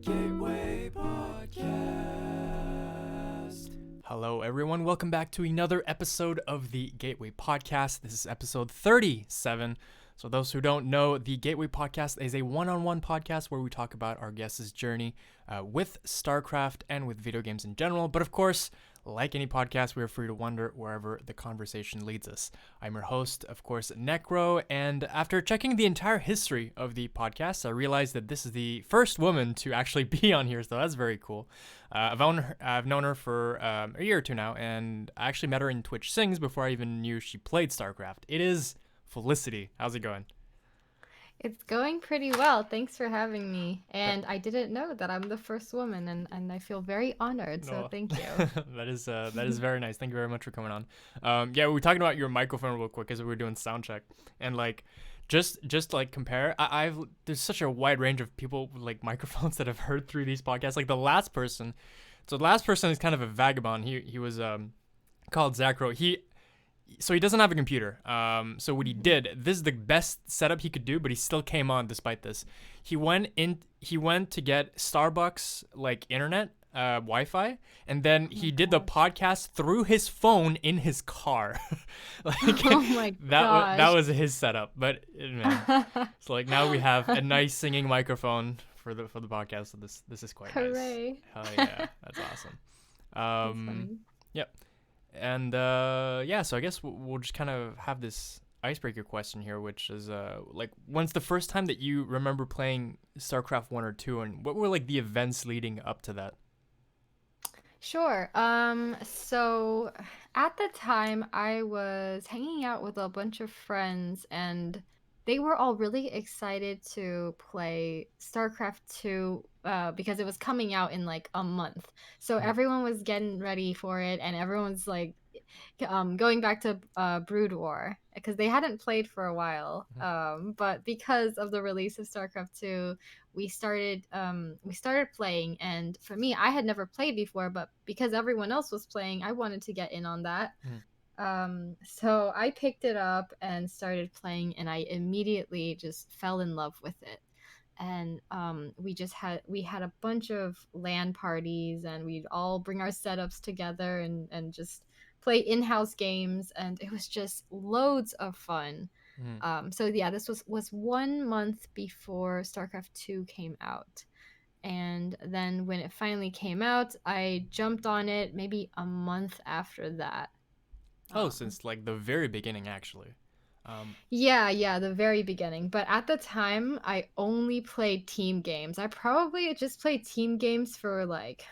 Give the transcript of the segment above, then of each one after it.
Gateway Podcast. Hello, everyone. Welcome back to another episode of the Gateway Podcast. This is episode 37. So, those who don't know, the Gateway Podcast is a one-on-one podcast where we talk about our guest's journey with StarCraft and with video games in general. But of course, like any podcast, we are free to wander wherever the conversation leads us. I'm your host, of course, Necro, and after checking the entire history of the podcast, I realized that this is the first woman to actually be on here, so that's very cool. I've known her for a year or two now, and I actually met her in Twitch Sings before I even knew she played StarCraft. It is Felicity. How's it going? It's going pretty well. Thanks for having me. And I didn't know that I'm the first woman, and I feel very honored. So No. thank you. that is very nice. Thank you very much for coming on. Yeah, we were talking about your microphone real quick as we were doing sound check, and like, just like compare. I've there's such a wide range of people with like microphones that I've heard through these podcasts. Like the last person, so the last person is kind of a vagabond. He was called Necro. So he doesn't have a computer. So what he did, this is the best setup he could do, but he still came on despite this. He went to get Starbucks like internet, Wi-Fi, and then he did the podcast through his phone in his car. Like Oh my that gosh. was his setup. But man, so like now we have a nice singing microphone for the podcast. So this is quite nice. Hooray. Hell yeah, that's awesome. That's funny. Yep. And yeah, so I guess we'll just kind of have this icebreaker question here, which is like, when's the first time that you remember playing StarCraft 1 or 2, and what were like the events leading up to that? Sure. So at the time I was hanging out with a bunch of friends and they were all really excited to play StarCraft 2 because it was coming out in like a month. So Mhm. everyone was getting ready for it and everyone's like going back to Brood War because they hadn't played for a while. But because of the release of StarCraft 2, we started playing, and for me, I had never played before, but because everyone else was playing, I wanted to get in on that. So I picked it up and started playing, and I immediately just fell in love with it. And we had a bunch of LAN parties, and we'd all bring our setups together and just play in-house games, and it was just loads of fun. So yeah, this was 1 month before StarCraft 2 came out. And then when it finally came out, I jumped on it maybe a month after that. Oh, Um, since like the very beginning, actually. yeah, the very beginning. But at the time, I only played team games. I probably just played team games for like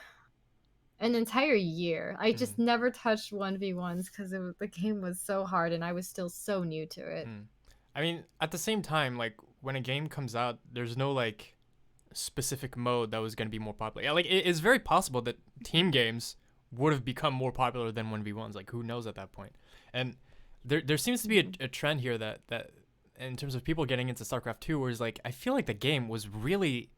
an entire year. I just Mm, never touched 1v1s because the game was so hard and I was still so new to it. mm. I mean, at the same time, like when a game comes out, there's no like specific mode that was going to be more popular. Yeah, like it's very possible that team games would have become more popular than 1v1s. Like who knows at that point? And there seems to be a trend here that in terms of people getting into StarCraft 2, where it's like I feel like the game was really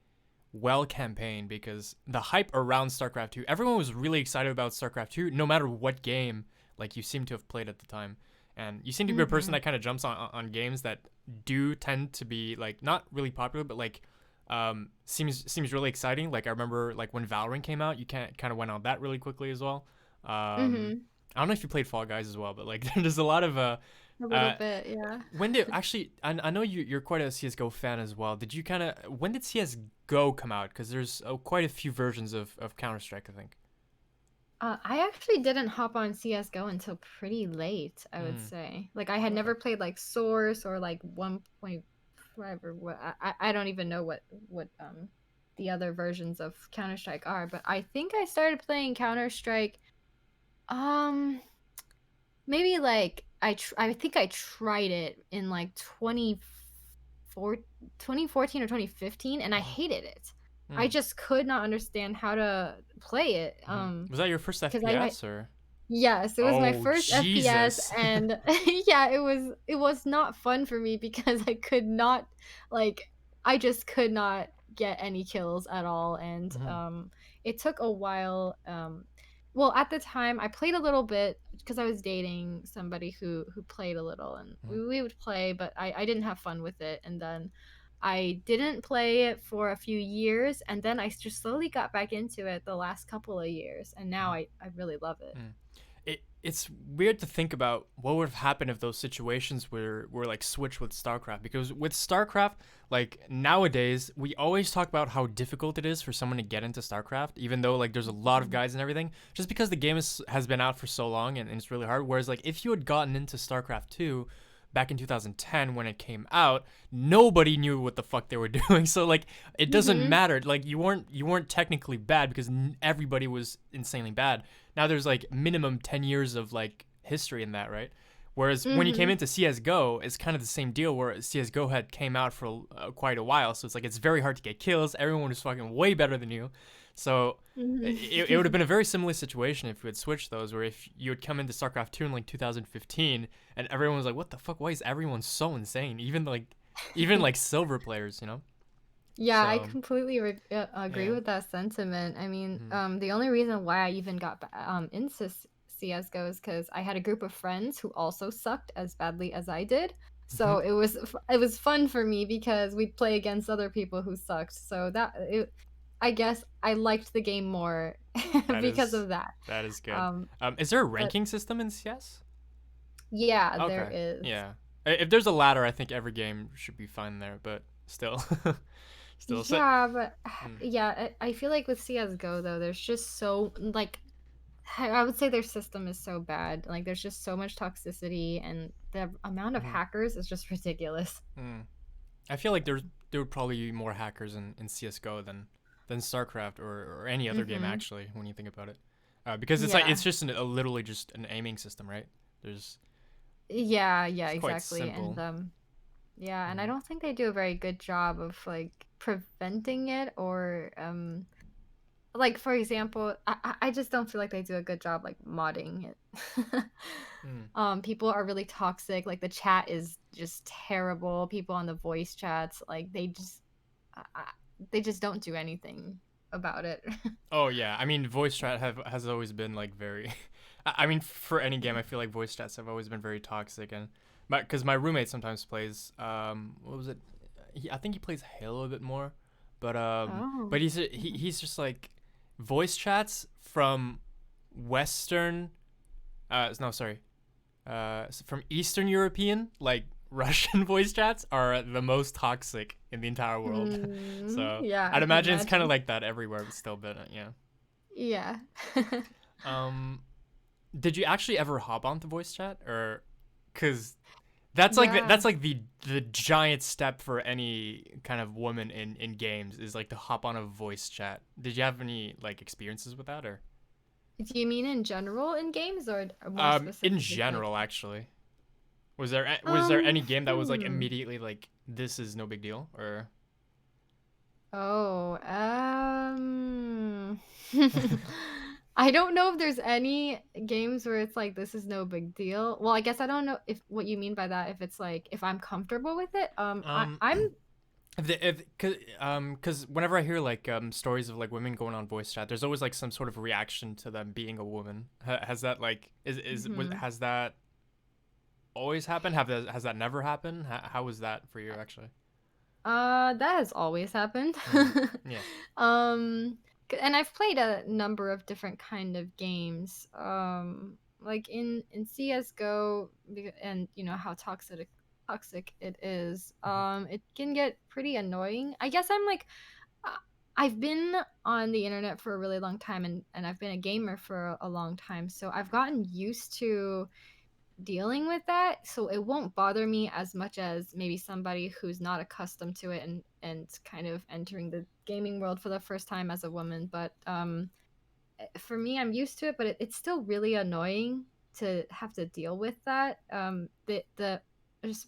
well campaigned because the hype around StarCraft 2, everyone was really excited about StarCraft 2 no matter what game like you seem to have played at the time. And you seem to be a person Hmm. that kind of jumps on games that do tend to be like not really popular but like seems really exciting. Like I remember like when Valorant came out, you kind of went on that really quickly as well. Hmm. I don't know if you played Fall Guys as well, but like there's a lot of A little uh bit, yeah. when did actually I know you're quite a CS:GO fan as well. Did you kind of when did CS:GO come out? Because there's quite a few versions of Counter Strike, I think. I actually didn't hop on CS:GO until pretty late, I would Mm, say. Like I had okay. never played like Source or like 1.5 or what. I don't even know what the other versions of Counter-Strike are, but I think I started playing Counter-Strike um maybe like I think I tried it in like 2014 or 2015 and I Oh. hated it. I Mm, just could not understand how to play it. Was that your first Because I FPS or? Yes, it was my Oh first FPS Jesus. and yeah, it was not fun for me because I could not like I just could not get any kills at all and Mhm, it took a while well at the time I played a little bit because I was dating somebody who played a little and mhm, we would play but I didn't have fun with it and then I didn't play it for a few years, and then I just slowly got back into it the last couple of years, and now I really love it. Mm. It's weird to think about what would have happened if those situations were like switched with StarCraft, because with StarCraft, like nowadays we always talk about how difficult it is for someone to get into StarCraft, even though like there's a lot of Mhm. guys and everything, just because the game has been out for so long, and it's really hard. Whereas like if you had gotten into StarCraft 2 back in 2010 when it came out, nobody knew what the fuck they were doing. So like it doesn't Mhm. matter. Like you weren't technically bad because everybody was insanely bad. Now there's like minimum 10 years of like history in that, right? Whereas when you came Mhm. into CS:GO, it's kind of the same deal where CS:GO had came out for quite a while, so it's like it's very hard to get kills. Everyone was fucking way better than you, so it would have Mhm. been a very similar situation if you had switched those, where if you had come into StarCraft 2 in like 2015 and everyone was like, "What the fuck? Why is everyone so insane?" Even like silver players, you know. Yeah, I So completely agree yeah. with that sentiment. I mean, Mm-hmm. the only reason why I even got into CS:GO is because I had a group of friends who also sucked as badly as I did. Mm-hmm. So it was fun for me because we'd play against other people who sucked. So I guess I liked the game more That because is of that. that is good. Um, Is there a but ranking system in CS? yeah, there Okay. is. Yeah. If there's a ladder, I think every game should be fine there, but still. Still. So, Yeah, but mm, yeah, I feel like with CS:GO though, there's just so like I would say their system is so bad. Like there's just so much toxicity and the amount of mhm, hackers is just ridiculous. mm. I feel like there would probably be more hackers in CS:GO than StarCraft or any other game Mhm. actually when you think about it, because it's like Yeah. it's just literally just an aiming system, right? There's Yeah, yeah, It's quite exactly. And simple. yeah, and I Mm, don't think they do a very good job of like preventing it or like for example, I just don't feel like they do a good job like modding it. mm, People are really toxic. Like the chat is just terrible. People on the voice chats, like they just don't do anything about it. Oh yeah, I mean voice chat has always been like very. I mean for any game, I feel like voice chats have always been very toxic, and because my roommate sometimes plays what was it? I think he plays Halo a bit more, but Oh. he's just like voice chats from Western no sorry from Eastern European like Russian voice chats are the most toxic in the entire world. So Yeah, I I'd can imagine it's kind of imagine. like that everywhere, but still, but yeah. Yeah. Um, did you actually ever hop onto voice chat, or because that's like Yeah. that's like the giant step for any kind of woman in games is like to hop on a voice chat. Did you have any like experiences with that, or Do you mean in general in games or more in specifically like general actually? Was there any um game that was like hmm. immediately like this is no big deal, or Oh, I don't know if there's any games where it's like this is no big deal. Well, I guess I don't know if what you mean by that, if it's like if I'm comfortable with it. um I'm cause whenever I hear like stories of like women going on voice chat, there's always like some sort of reaction to them being a woman. Has that like mhm. has that always happened? Has that never happened? How was that for you actually? That has always happened. Mm. Yeah. Um, and I've played a number of different kind of games. Like in CS:GO, and you know how toxic it is. Mm-hmm. It can get pretty annoying. I guess I'm like, uh, I've been on the internet for a really long time, and I've been a gamer for a long time, so I've gotten used to dealing with that, so it won't bother me as much as maybe somebody who's not accustomed to it and kind of entering the gaming world for the first time as a woman. But for me, I'm used to it, but it's still really annoying to have to deal with that. The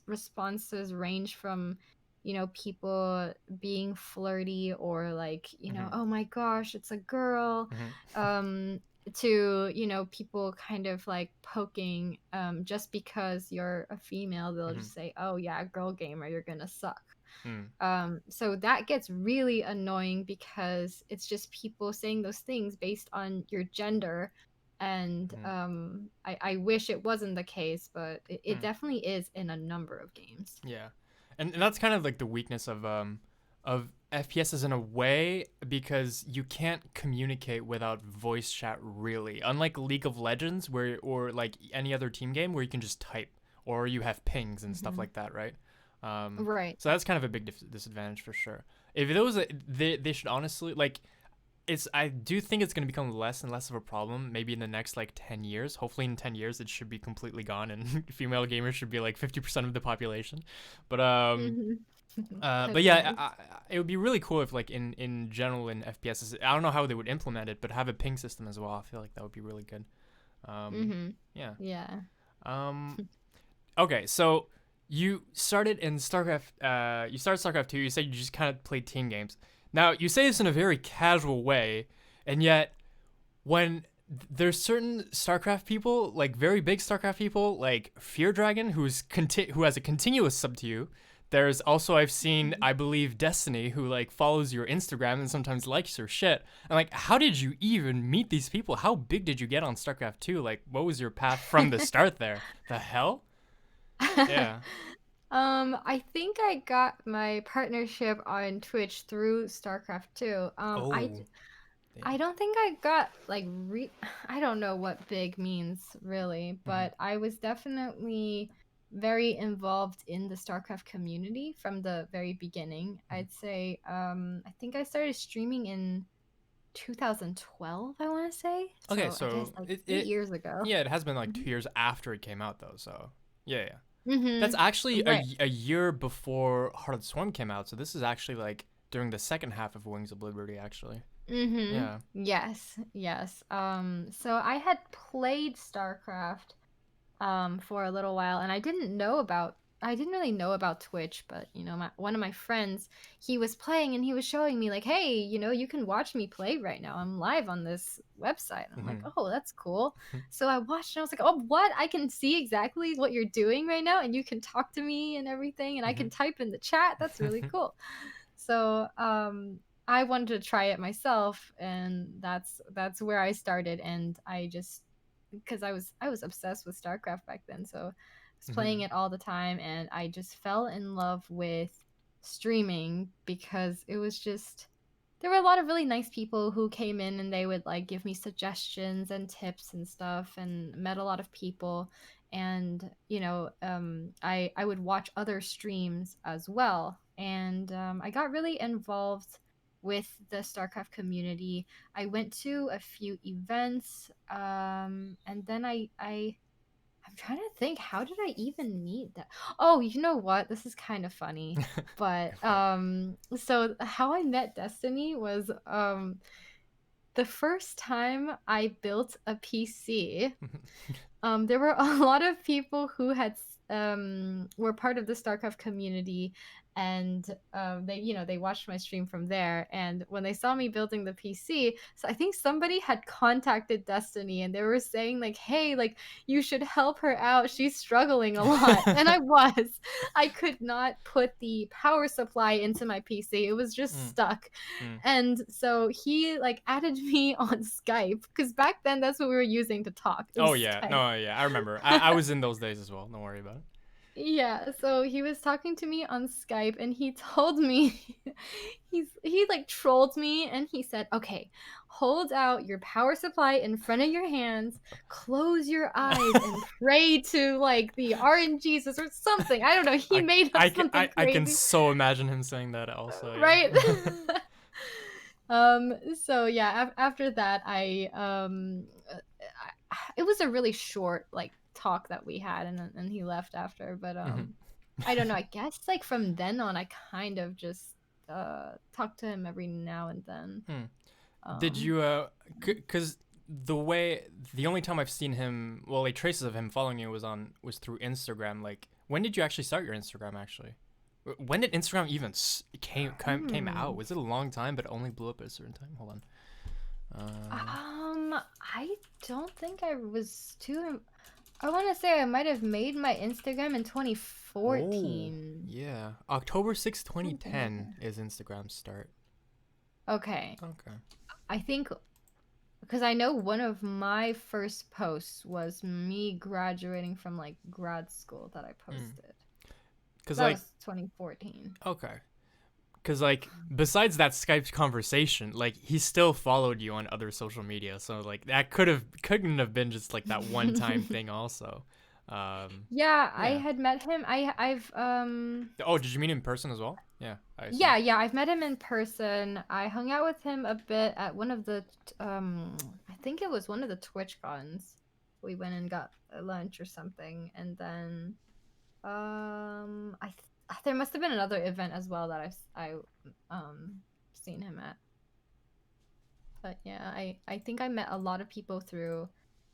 responses range from, you know, people being flirty or like, you know, Mm-hmm. oh my gosh, it's a girl, Mm-hmm. um, to, you know, people kind of like poking, just because you're a female, they'll Mm-hmm. just say, oh yeah, girl gamer, you're gonna suck. Mm. So that gets really annoying because it's just people saying those things based on your gender. And Mm-hmm. I wish it wasn't the case, but it Mm. definitely is in a number of games. Yeah. And that's kind of like the weakness of FPSs in a way, because you can't communicate without voice chat really. Unlike League of Legends or like any other team game where you can just type or you have pings and stuff Hmm. like that, right? Right. So that's kind of a big disadvantage for sure. If there was they should honestly like I do think it's going to become less and less of a problem maybe in the next like 10 years. Hopefully in 10 years it should be completely gone and female gamers should be like 50% of the population. But Hmm. but That'd be yeah, nice. it would be really cool if like in general in FPSs, I don't know how they would implement it, but have a ping system as well. I feel like that would be really good. Hmm. Yeah. Yeah. Um okay, so you started in StarCraft you started StarCraft 2, you said you just kind of played team games. Now, you say this in a very casual way, and yet when there's certain StarCraft people, like very big StarCraft people, like Fear Dragon, who has a continuous sub to you. There's also I've seen, I believe, Destiny, who like follows your Instagram and sometimes likes your shit. And like, how did you even meet these people? How big did you get on StarCraft 2? Like, what was your path from the start there? The hell? Yeah. I think I got my partnership on Twitch through StarCraft 2. Oh, I damn. don't think I got like I don't know what big means really, Mm-hmm. but I was definitely very involved in the StarCraft community from the very beginning. I'd say I think I started streaming in 2012, I want to say. Okay, So I guess so like it, 8 it years ago. yeah, it has been like Hmm. 2 years after it came out though. So yeah, yeah. That's Hmm. actually Right. a year before Heart of the Swarm came out. So this is actually like during the second half of Wings of Liberty, actually. Mm-hmm. Yeah. Yes, yes. So I had played StarCraft for a little while, and I didn't really know about Twitch, but one of my friends, he was playing and he was showing me like, hey, you can watch me play right now. I'm live on this website. And I'm like, Mm-hmm. oh, that's cool. So I watched and I was like, oh, what? I can see exactly what you're doing right now, and you can talk to me and everything, and I can type in the chat. That's really cool. So I wanted to try it myself, and that's where I started. And I just because I was obsessed with StarCraft back then, so I was playing Mm-hmm. it all the time, and I just fell in love with streaming because it was just there were a lot of really nice people who came in and they would like give me suggestions and tips and stuff, and met a lot of people. And I would watch other streams as well, and I got really involved with the StarCraft community. I went to a few events, and then I'm trying to think, how did I even meet that? Oh, you know what? This is kind of funny. Go But for it. so how I met Destiny was the first time I built a PC. There were a lot of people who were part of the StarCraft community, and they watched my stream from there. And when they saw me building the PC, so I think somebody had contacted Destiny, and they were saying like, "Hey, like you should help her out. She's struggling a lot." And I could not put the power supply into my PC. It was just Mm, stuck. mm. And so he like added me on Skype because back then that's what we were using to talk. It Oh was yeah, Skype. no, yeah, I remember. I was in those days as well. Don't worry about it. Yeah, so he was talking to me on Skype and he told me he like trolled me and he said, "Okay, hold out your power supply in front of your hands, close your eyes and pray to like the RNGesus or something." I don't know. He made up something I can crazy, so imagine him saying that also. right? Yeah. So yeah, after that it was a really short like talk that we had, and he left after. But Mhm. I don't know. I guess like from then on, I kind of just talk to him every now and then. Hmm. Did Um, you cuz the only time I've seen him, well, like traces of him following you was through Instagram. Like when did you actually start your Instagram actually? When did Instagram even came out? hmm. Was it a long time but only blew up at a certain time? Hold on. I don't think I was too. I want to say I might have made my Instagram in Oh, 2014. yeah. October 6th, Something like 2010 that. is Instagram's start. Okay. Okay. I think because I know one of my first posts was me graduating from like grad school that I Mm. posted. Cause That like, was 2014. okay. Cause like, besides that Skype conversation, like he still followed you on other social media, so like that couldn't have been just like that one time thing also. Yeah, I Yeah. had met him. I've Oh, did you meet him in person as well? Yeah, I assume. yeah, I've met him in person. I hung out with him a bit at one of the I think it was one of the Twitch cons. We went and got a lunch or something, and then there must have been another event as well that seen him at. But yeah, I think I met a lot of people through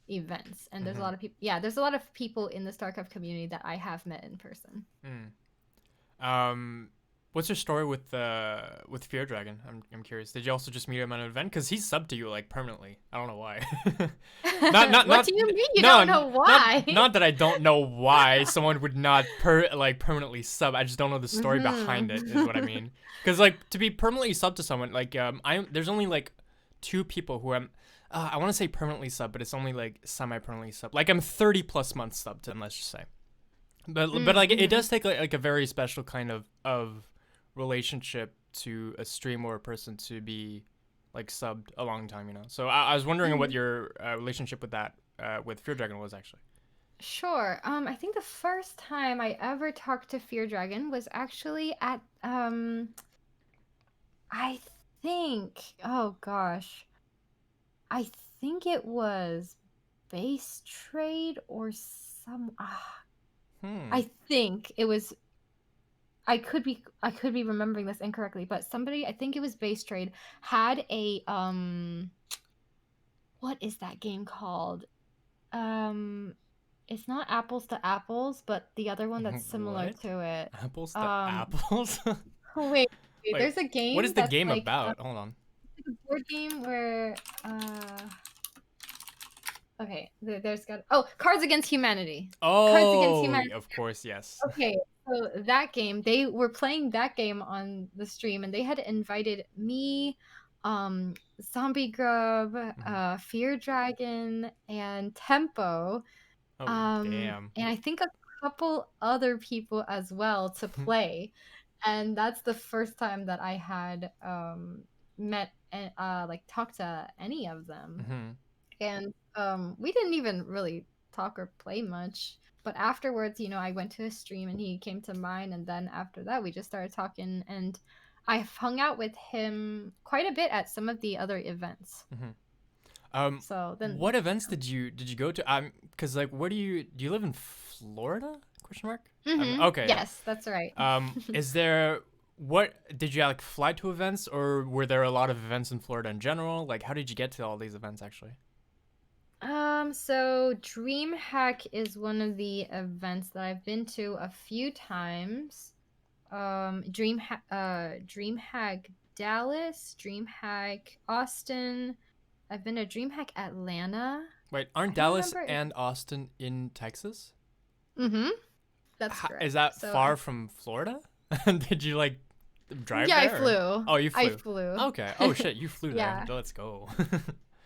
events, and there's a lot of people. Yeah, there's a lot of people in the StarCraft community that I have met in person. Um, what's your story with Fear Dragon? I'm curious. Did you also just meet him at an event? Cause he's subbed to you like permanently. I don't know why. What do you mean you don't know why? Not that I don't know why someone would not permanently sub. I just don't know the story behind it. Is what I mean. Cause like to be permanently sub to someone like there's only like 2 people who I'm. I want to say permanently sub, but it's only like semi-permanently sub. Like I'm 30 plus months sub to them. Let's just say. But like it does take like a very special kind of relationship to a stream or a person to be like subbed a long time, you know. So I was wondering what your relationship with that with Fear Dragon was actually. Sure. I think the first time I ever talked to Fear Dragon was actually at I think, oh gosh, I think it was Base Trade or some. I think it was. I could be remembering this incorrectly, but somebody, I think it was Base Trade, had a what is that game called? It's not Apples to Apples, but the other one that's similar What? to it. Apples to apples? Wait, Wait, there's a what game is the that's game like about? Hold on. it's like a board game where okay, there's got Cards Against Humanity. Cards Against Oh, Humanity. of course, yes. Okay, so that game, they were playing that game on the stream, and they had invited me, Zombie Grub, Fear Dragon, and Tempo, Oh, damn. and I think a couple other people as well to play. And that's the first time that I had met and like talked to any of them. And we didn't even really talk or play much. But afterwards, I went to his stream and he came to mine, and then after that we just started talking, and I've hung out with him quite a bit at some of the other events. So then what events did you go to? Because like, where do you live in Florida? Question mark. Okay. Yes, that's right. Is there what did you like fly to events, or were there a lot of events in Florida in general? Like, how did you get to all these events actually? So DreamHack is one of the events that I've been to a few times. DreamHack Dallas, DreamHack Austin. I've been to DreamHack Atlanta. Wait, aren't Dallas and Austin in Texas? That's correct. Is that far from Florida? Did you like drive there? Yeah, I flew. Oh, you flew. I flew. Okay. Oh shit, you flew there. Yeah. Let's go.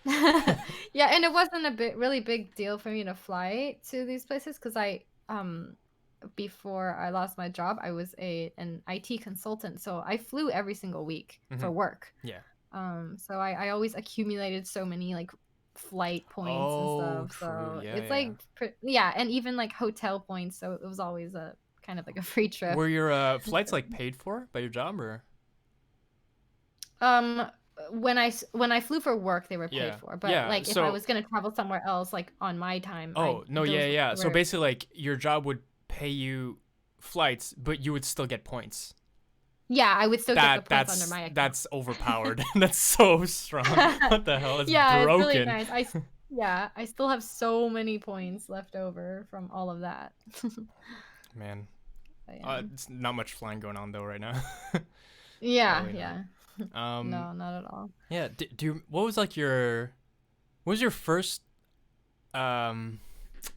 Yeah, and it wasn't a really big deal for me to fly to these places because before I lost my job, I was an IT consultant, so I flew every single week for work. Yeah. So I always accumulated so many like flight points and stuff. True. So Yeah, it's like and even like hotel points. So it was always a kind of like a free trip. Were your flights like paid for by your job or? When I flew for work, they were paid for. But like if I was gonna travel somewhere else, like on my time. So basically, like your job would pay you flights, but you would still get points. Yeah, I would still get the points under my account. That's overpowered. That's so strong. What the hell? It's broken. It's really nice. I still have so many points left over from all of that. Man, it's not much flying going on though right now. Yeah. No, not at all. Yeah. What was like your first? I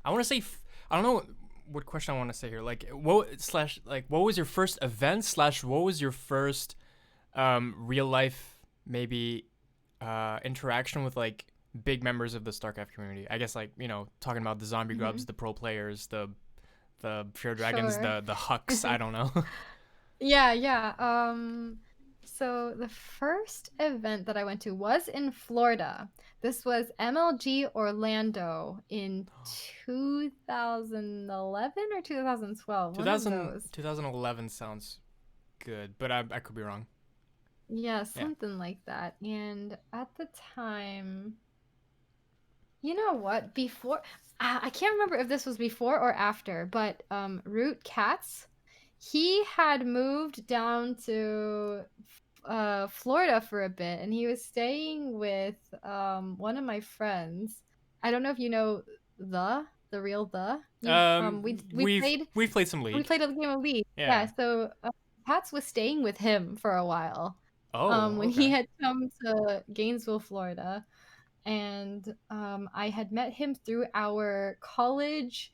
want to say I don't know what question I want to say here. Like what was your first event / what was your first real life maybe interaction with like big members of the StarCraft community? I guess like talking about the zombie grubs, the pro players, the pure dragons, Sure. the hucks. I don't know. Yeah, yeah. So the first event that I went to was in Florida. This was MLG Orlando in 2011 or 2012, one of 2000, those. 2011 sounds good, but I could be wrong. Yeah, Yeah. something like that. And at the time, you know what? Before, I can't remember if this was before or after, but Root Katz, he had moved down to Florida for a bit, and he was staying with one of my friends. I don't know if you know the real the you we played We've played some we League. played a game of League. Yeah, Yeah. so Katz was staying with him for a while. Oh, When he okay. had come to Gainesville, Florida, and I had met him through our college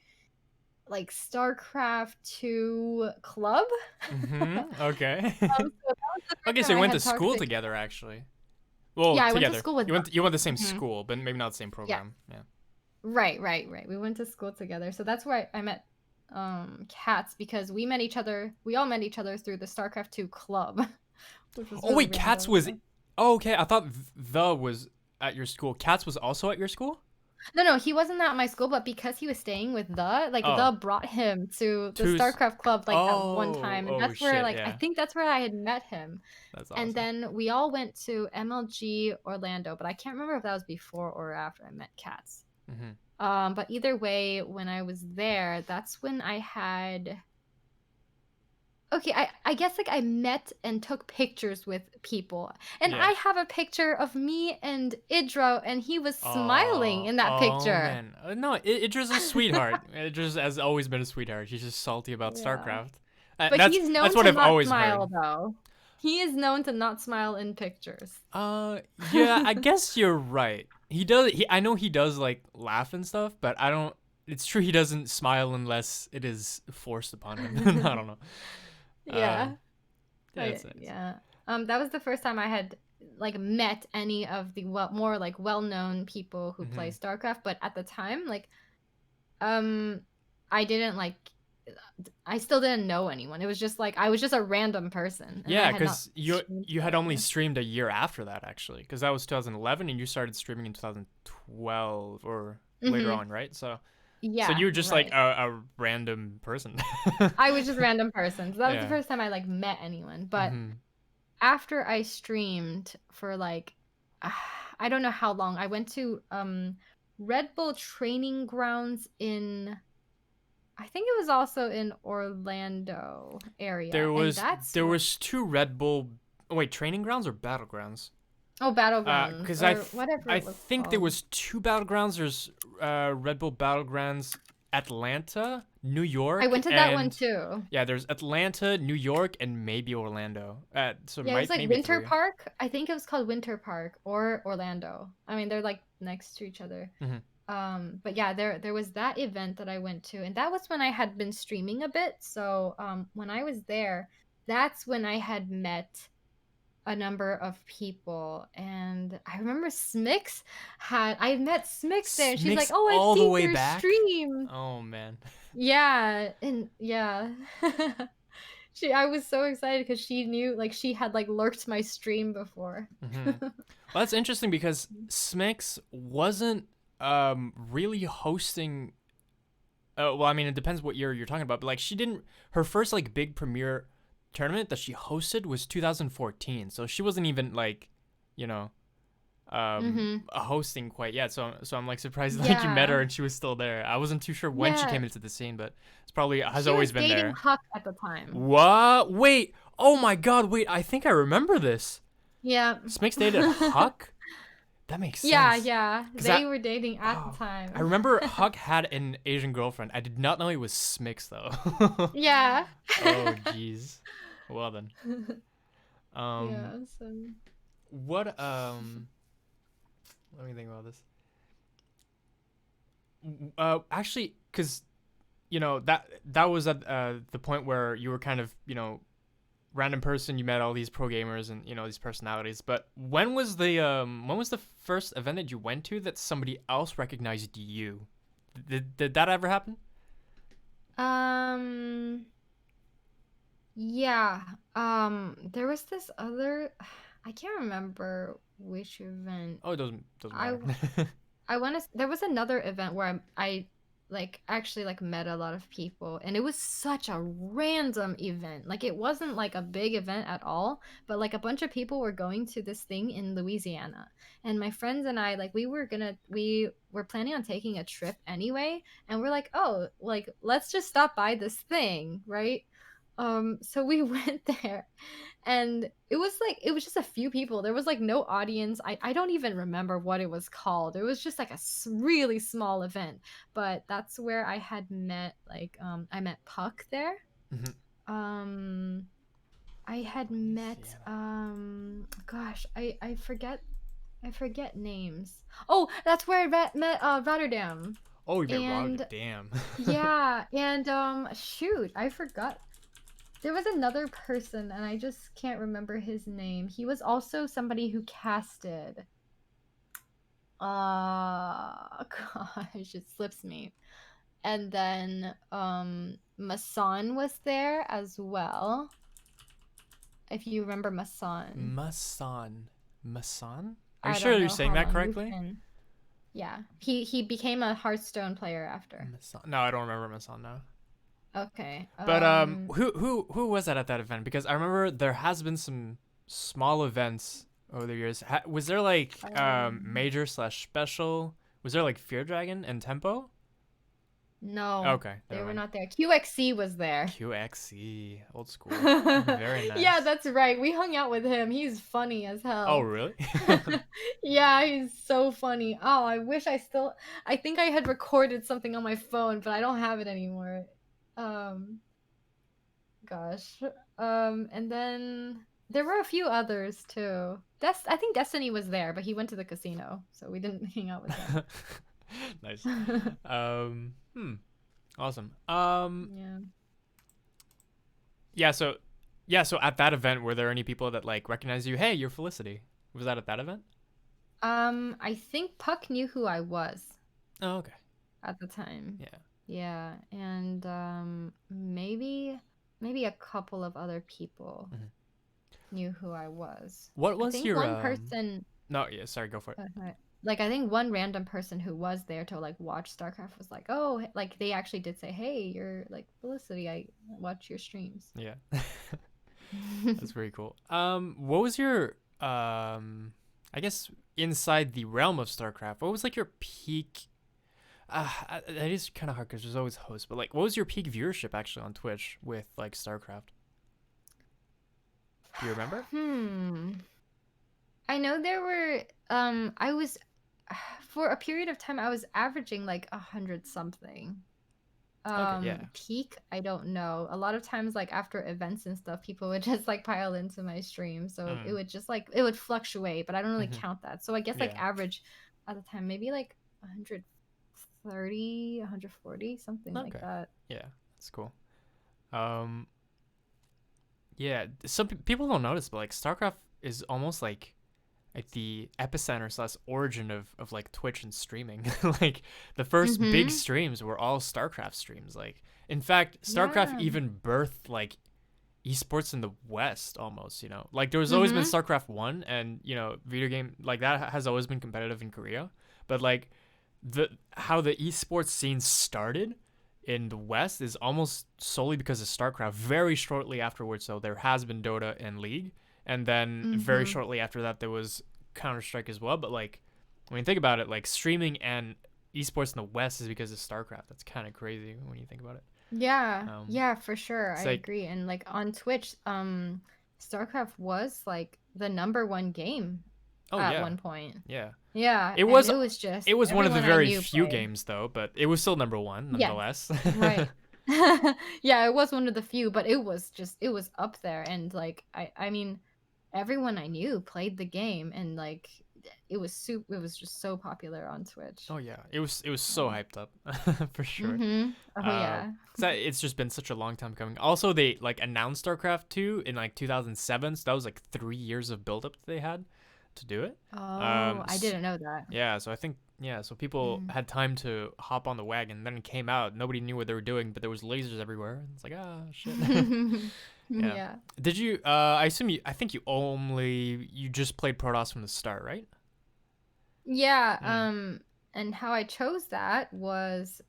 like StarCraft 2 club. Okay. So that was the first Okay, so time you I went to had talked school to. together, actually. Well, Yeah, I went to together. school with. You went the same Mhm. school, but maybe not the same Yeah, program. Yeah. right. We went to school together, so that's where I met Cats, because we all met each other through the StarCraft 2 club, which was Oh really wait, Cats random. was. Oh, okay. I thought the was at your school. Cats was also at your school. No, he wasn't at my school, but because he was staying with Oh, the brought him to the two. StarCraft club like that one Oh, time, and oh that's where shit. I Yeah, think that's where I had met him. that's And awesome. then we all went to MLG Orlando, but I can't remember if that was before or after I met Cats. Hmm. But either way, when I was there, that's when I had. Okay, I guess like I met and took pictures with people. And Yeah. I have a picture of me and Idro, and he was smiling Oh, in that oh picture. man. No, Idra's a sweetheart. Idris has always been a sweetheart. She's just salty about Yeah. StarCraft. But he's That's known what to I've not always smile heard. though. He is known to not smile in pictures. Yeah, I guess you're right. He does. I know he does like laugh and stuff, but I don't. It's true he doesn't smile unless it is forced upon him. I don't know. Yeah. Yeah, it's nice. Yeah. That was the first time I had like met any of the more like well-known people who play Hmm. StarCraft, but at the time like um I didn't like I still didn't know anyone. It was just like I was just a random person, and I Yeah, had not because streamed you had only together. streamed a year after that actually, because that was 2011, and you started streaming in 2012 or later Mhm. on, right? So Yeah, you were just like right. a random person. I was just a random person. So that was the Yeah. first time I like met anyone. But Hmm. after I streamed for like I don't know how long. I went to Red Bull training grounds in I think it was also in Orlando area. There And was that's there was two Red Bull. Oh, wait, training grounds or battlegrounds? Battlegrounds Because or whatever I it was think there called. was two battlegrounds. There's Red Bull Battlegrounds, Atlanta, New I York, went to that one and too. yeah, there's Atlanta, New York, and maybe Orlando. So Yeah, it was might like maybe Winter three. Park. I think it was called Winter Park or Orlando. I mean, they're like next to each other. Hmm. But yeah, there was that event that I went to, and that was when I had been streaming a bit. So when I was there, that's when I had met a number of people, and I remember I met Smix there, and she's like, Mix "Oh, I've all the seen way your back. stream." Oh man. Yeah, and yeah. I was so excited because she knew like she had like lurked my stream before. Hmm. Well, that's interesting because Smix wasn't really hosting. Well, I mean, it depends what year you're talking about, but like she didn't. Her first like big premiere tournament that she hosted was 2014, so she wasn't even like, you know, Mm-hmm. hosting quite yet. So I'm like surprised like you met her Yeah. and she was still there. I wasn't too sure when she Yeah. came into the scene, but it's probably has She was always been dating there. Huck at the time. What? Wait. Oh my God. Wait. I think I remember this. Yeah. Smix dated Huck. That makes Yeah, sense. yeah. Cause I They were dating at the oh, I time. remember Huck had an Asian girlfriend. I did not know he was Smix though. Yeah. Oh jeez. Well then. Um. Yeah, so What? Let me think about this. Actually, cause that was at the point where you were kind of random person. You met all these pro gamers and these personalities. But when was the first event that you went to that somebody else recognized you? Did that ever happen? Um, yeah. There was this other, I can't remember which event. Oh, it doesn't I matter. I want to. There was another event where I like actually like met a lot of people, and it was such a random event. Like it wasn't like a big event at all, but like a bunch of people were going to this thing in Louisiana, and my friends and I like we were planning on taking a trip anyway, and we're like, oh, like let's just stop by this thing, right? So we went there, and it was just a few people. There was like no audience. I don't even remember what it was called. It was just like a really small event, but that's where I had met like I met Puck there. Mhm. um I had met Louisiana. gosh, I forget names. Oh, that's where met Rotterdam. Oh, you met And Rotterdam. yeah, and shoot, I forgot. There was another person, and I just can't remember his name. He was also somebody who casted. Gosh, it slips me. And then Masan was there as well. If you remember Masan. Masan. Masan? Are you I sure don't you're know. saying Hold that on, you correctly? can. Yeah. He became a Hearthstone player after. Masan. No, I don't remember Masan now. Okay. But who was that at that event? Because I remember there has been some small events over the years. Was there like um major slash special? Was there like Fear Dragon and Tempo? no, Okay, they never were mind. not there. QXC was there. QXE, old school. Very Yeah, nice. that's right. We hung out with him. He's funny as Oh, hell. really? Yeah, he's so funny. Oh, I think I had recorded something on my phone, but I don't have it anymore. Um, gosh. And then there were a few others too. I think Destiny was there, but he went to the casino, so we didn't hang out with Nice. him. Hmm. Awesome. Yeah. Yeah, so so at that event were there any people that like recognized you? Hey, you're Felicity. Was that at that event? I think Puck knew who I was Oh, okay. at the time. Yeah. Yeah, and maybe a couple of other people Mhm. knew who I was. What I was think your one person, No, yeah, sorry, go for it. like I think one random person who was there to like watch StarCraft was like, "Oh, like they actually did say, "Hey, you're like Felicity. I watch your streams." Yeah. That's very cool. What was your I guess inside the realm of StarCraft, what was like your peak that is kind of hard because there's always hosts, but like what was your peak viewership actually on Twitch with like StarCraft? Do you remember? Hmm. I know there were I was for a period of time I was averaging like 100 something. Okay, yeah. Peak, I don't know. A lot of times like after events and stuff, people would just like pile into my stream. So it Mm. would just like it would fluctuate, but I don't really Hmm. count that. So I guess like Yeah. average at the time, maybe like 130, 140, something like Okay. that. Yeah, that's cool. Um, yeah, some people don't notice, but like StarCraft is almost like the epicenter slash origin of like Twitch and streaming. Like the first big Mm-hmm. streams were all StarCraft streams. Like in fact, StarCraft Yeah. even birthed like esports in the West almost. Like there was always been Mm-hmm. StarCraft 1, and video game like that has always been competitive in Korea. But like the how the esports scene started in the West is almost solely because of StarCraft. Very shortly afterwards, though, there has been Dota and League, and then very Mm-hmm. shortly after that, there was Counter Strike as well. But like, when you think about it, like streaming and esports in the West is because of StarCraft. That's kind of crazy when you think about it. Yeah. Um, Yeah, for sure. I it's like, agree. And like on Twitch, StarCraft was like the number one game oh at yeah, one point. yeah. Yeah, It and was it was just it was one of the everyone I very knew few played. games though, but it was still number one Yes, nonetheless. right. Yeah, it was one of the few, but it was up there, and like I mean, everyone I knew played the game, and like it was just so popular on Twitch. Oh yeah, it was so Um, hyped up for sure. mm-hmm. Oh Uh, yeah. 'Cause it's just been such a long time coming. Also, they like announced StarCraft 2 in like 2007, so that was like 3 years of build up that they had to do it. Oh, I S didn't know that. Yeah, so I think Yeah, so people Mm. had time to hop on the wagon. Then it came out. Nobody knew what they were doing, but there was lasers everywhere. It's like, ah, shit. Yeah. Yeah. Did you? I assume you. I think you just played Protoss from the start, right? Yeah, Mm. and how I chose that was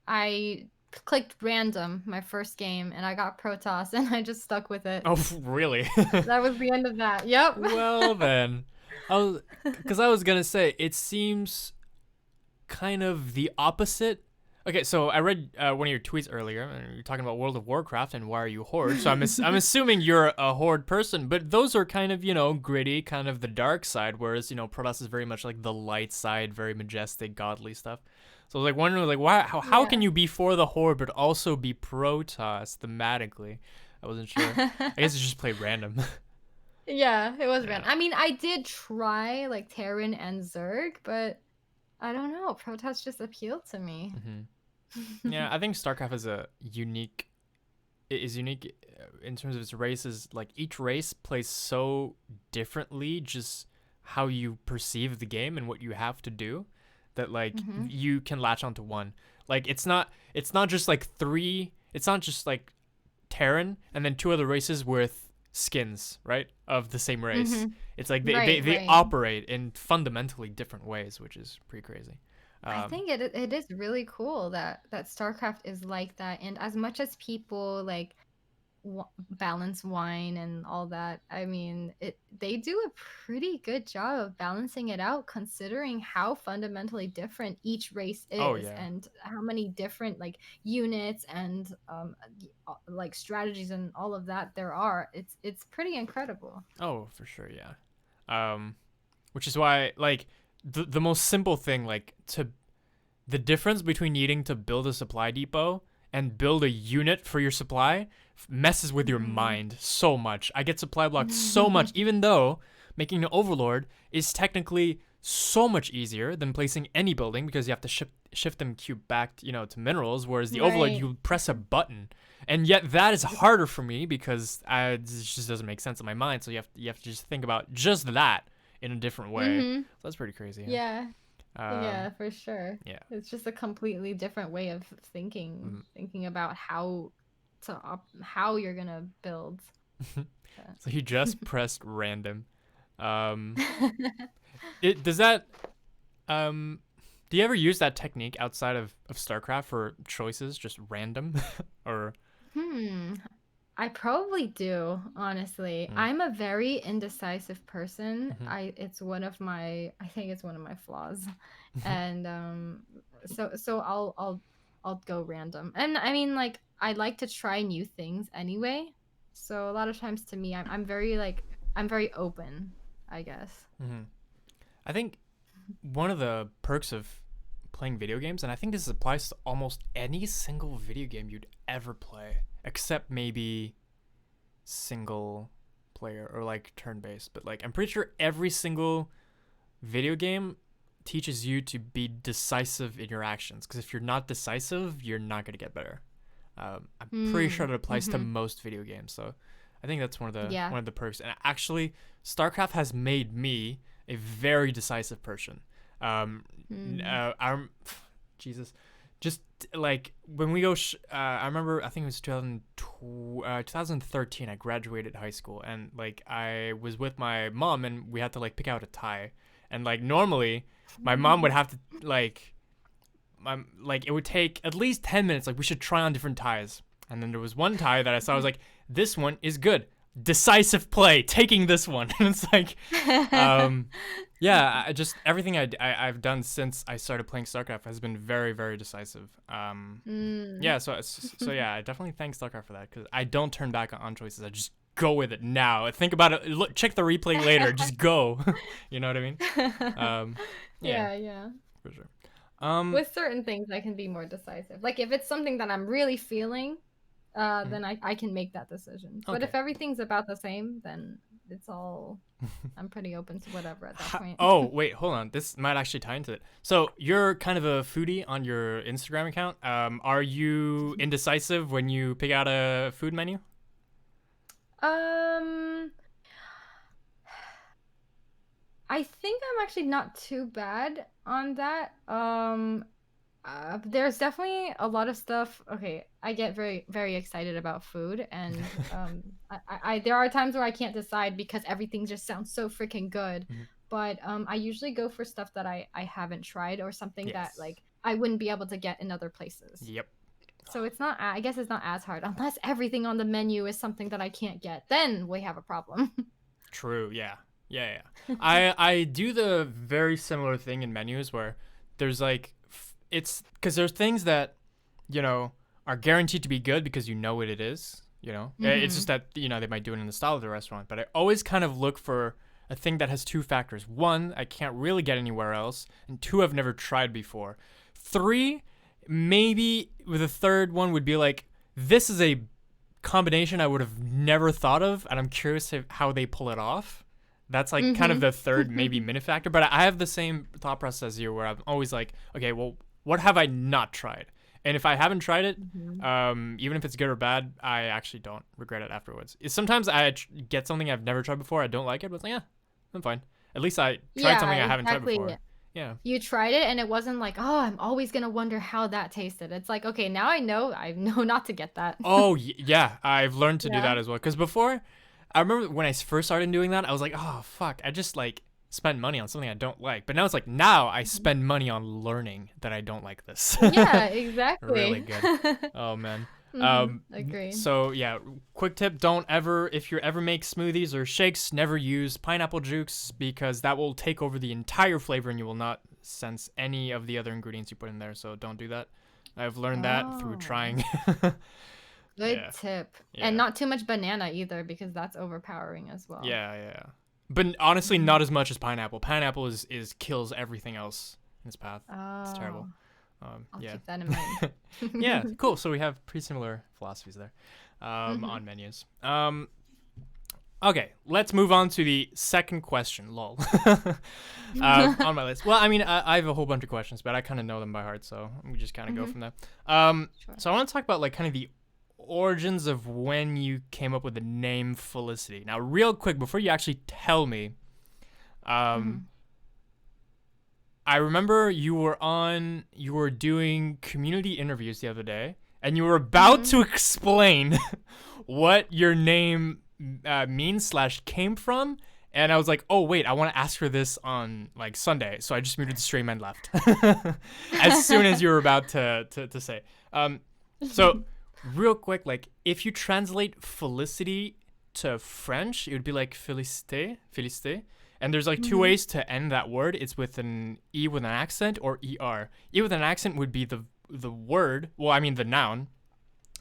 I clicked random my first game and I got Protoss and I just stuck with it. Oh, really? That was the end of that. Yep. Well then, because I was gonna say it seems kind of the opposite. Okay, so I read one of your tweets earlier, and you're talking about World of Warcraft and why are you Horde? So I'm assuming you're a Horde person, but those are kind of gritty, kind of the dark side, whereas Protoss is very much like the light side, very majestic, godly stuff. So I was like wondering like why how can Yeah. you be for the Horde but also be Protoss thematically? I wasn't sure. I guess it's just played random. Yeah, it was Yeah. random. I mean, I did try like Terran and Zerg, but I don't know. Protoss just appealed to me. hmm Yeah, I think StarCraft is unique in terms of its races. Like each race plays so differently, just how you perceive the game and what you have to do, that like Hmm. you can latch onto one. Like it's not just like three. It's not just like Terran and then two other races with skins, right, of the same race. Hmm. It's like Right, they right. operate in fundamentally different ways, which is pretty crazy. I Um, think it is really cool that StarCraft is like that. And as much as people like balance wine and all that, I mean, they do a pretty good job of balancing it out, considering how fundamentally different each race oh is yeah. and how many different like units and like strategies and all of that there are. It's pretty incredible. Oh, for sure, yeah. Um, which is why like the most simple thing like to the difference between needing to build a supply depot and build a unit for your supply messes with your Mhm. mind so much. I get supply blocked so much, even though making an overlord is technically so much easier than placing any building because you have to shift them cube back, to minerals. Whereas the overlord, Right. you press a button, and yet that is harder for me because it just doesn't make sense in my mind. So you have to just think about just that in a different way. Mhm. So that's pretty crazy. Yeah. Yeah. Yeah, for sure. Yeah. It's just a completely different way of thinking about how you're gonna build. So he just pressed random. Um, it does that. Um, do you ever use that technique outside of StarCraft for choices, just random, or? Hmm. I probably do, honestly. Mm, I'm a very indecisive person. mm-hmm, I think it's one of my flaws. And so I'll go random. And I mean like I like to try new things anyway. So a lot of times to me I'm very like I'm very open, I guess. mm-hmm. I think one of the perks of playing video games, and I think this applies to almost any single video game you'd ever play, except maybe single player or like turn based. But like I'm pretty sure every single video game teaches you to be decisive in your actions because if you're not decisive, you're not going to get better. I'm pretty sure Hmm. that applies to Mm-hmm. most video games. So I think that's Yeah. one of the perks. And actually, StarCraft has made me a very decisive person. Um, Mm. I'm Jesus, just like when we go. I remember I think it was 2013. I graduated high school and like I was with my mom and we had to like pick out a tie. And like normally, my mom would have to it would take at least 10 minutes. Like we should try on different ties. And then there was one tie that I saw. I was like, this one is good. Decisive play, taking this one. And it's like, um, yeah, I just everything I've done since I started playing StarCraft has been very, very decisive. Mm. Yeah, so yeah, I definitely thank StarCraft for that because I don't turn back on choices. I just go with it now. Think about it. Look, check the replay later. Just go. You know what I mean? Um, yeah, Yeah, yeah. for sure. Um, With certain things I can be more decisive. Like if it's something that I'm really feeling, mm, then I can make that decision. But okay. if everything's about the same, then it's all I'm pretty open to whatever at that point. Oh, wait, hold on. This might actually tie into it. So you're kind of a foodie on your Instagram account. Are you indecisive when you pick out a food menu? Um I think I'm actually not too bad on that. There's definitely a lot of stuff. Okay, I get very, very excited about food, and there are times where I can't decide because everything just sounds so freaking good. Mhm. But I usually go for stuff that I haven't tried or something that Yes. like I wouldn't be able to get in other places. Yep. So it's not. I guess it's not as hard unless everything on the menu is something that I can't get. Then we have a problem. True. Yeah. Yeah. Yeah. I do the very similar thing in menus where there's like it's because there's things that are guaranteed to be good because you know what it is. It's just Mm-hmm. that they might do it in the style of the restaurant. But I always kind of look for a thing that has two factors: one, I can't really get anywhere else, and two, I've never tried before. Three, maybe with a third one would be like this is a combination I would have never thought of, and I'm curious how they pull it off. That's like kind of the third maybe minute factor, but I have the same thought process as you, where I'm always like, okay, well, what have I not tried? And if I haven't tried it, Mm-hmm. even if it's good or bad, I actually don't regret it afterwards. Sometimes I get something I've never tried before, I don't like it, but it's like, yeah, I'm fine. At least I tried Yeah, something I haven't tried exactly. before. Yeah. You tried it and it wasn't like, oh, I'm always gonna wonder how that tasted. It's like, okay, now I know not to get that. Oh, yeah, I've learned to do Yeah. that as well. Because before, I remember when I first started doing that, I was like, oh, fuck, I just like spend money on something I don't like. But now it's like, now I Mhm. spend money on learning that I don't like this. Yeah, Really exactly. good. Oh, man. Agree. So yeah, quick tip: don't ever, if you ever make smoothies or shakes, never use pineapple juice because that will take over the entire flavor and you will not sense any of the other ingredients you put in there. So don't do that. I've learned that through Oh, trying. good Yeah, tip. And yeah, not too much banana either because that's overpowering as well. yeah. But honestly, Mhm. not as much as pineapple. Pineapple is kills everything else in its path. It's terrible. Oh, I'll Yeah. keep that in mind. Yeah, cool. So we have pretty similar philosophies there Mhm. on menus. Okay, let's move on to the second question. Lol. On my list. Well, I mean, I have a whole bunch of questions, but I kind of know them by heart, so we just kind of go Mhm. from there. Um, Sure. so I want to talk about like kind of the origins of when you came up with the name Felicity. Now, real quick, before you actually tell me, um, Mhm. I remember you were doing community interviews the other day, and you were about Mhm. to explain what your name means slash came from. And I was like, oh wait, I want to ask her this on like Sunday, so I just muted the stream and left as soon as you were about to say. Um, so real quick, like if you translate Felicity to French, it would be like Félicité, Félicité. And there's like two Mhm. ways to end that word. It's with an E with an accent or ER. E with an accent would be the word, well, I mean the noun,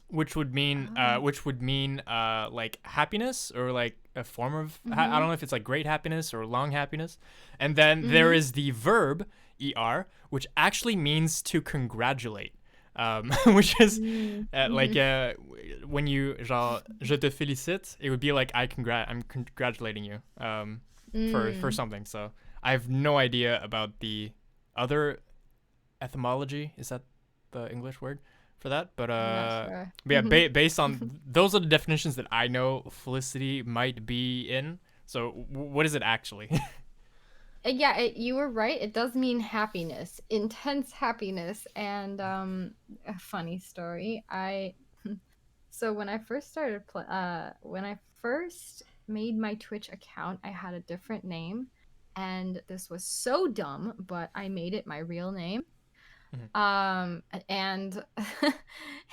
Oh. which would mean like happiness or like a form of I don't Mhm. know if it's like great happiness or long happiness. And then there Mhm. is the verb ER, which actually means to congratulate. Which is Mm. like Mhm. when you genre je te félicite, it would be like I'm congratulating you for Mm. something. So I have no idea about the other etymology. Is that the English word for that? I'm not sure. But yeah, based on those are the definitions that I know Felicity might be in. So what is it actually? Yeah, you were right. It does mean happiness, intense happiness. And a funny story. I so when I first when I first made my Twitch account, I had a different name, and this was so dumb, but I made it my real name. Mhm. And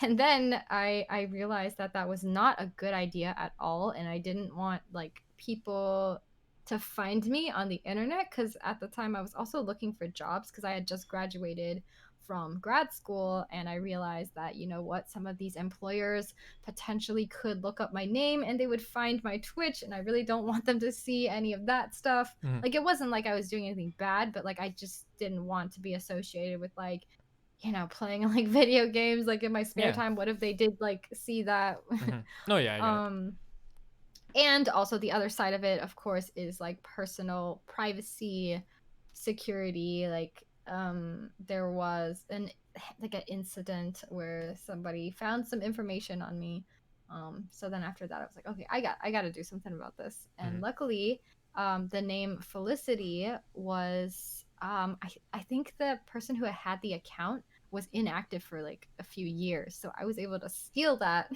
and then I realized that that was not a good idea at all, and I didn't want like people to find me on the internet because at the time I was also looking for jobs because I had just graduated from grad school, and I realized that, you know what, some of these employers potentially could look up my name and they would find my Twitch, and I really don't want them to see any of that stuff. Mhm. Like, it wasn't like I was doing anything bad, but like I just didn't want to be associated with like, playing like video games like in my spare Yeah. time. What if they did like see that? No, yeah, I get it. um and also the other side of it, of course, is like personal privacy, security. Like there was an incident where somebody found some information on me. So then after that I was like, okay, I got to do something about this. And Mhm. luckily the name Felicity was I think the person who had the account was inactive for like a few years, so I was able to steal that.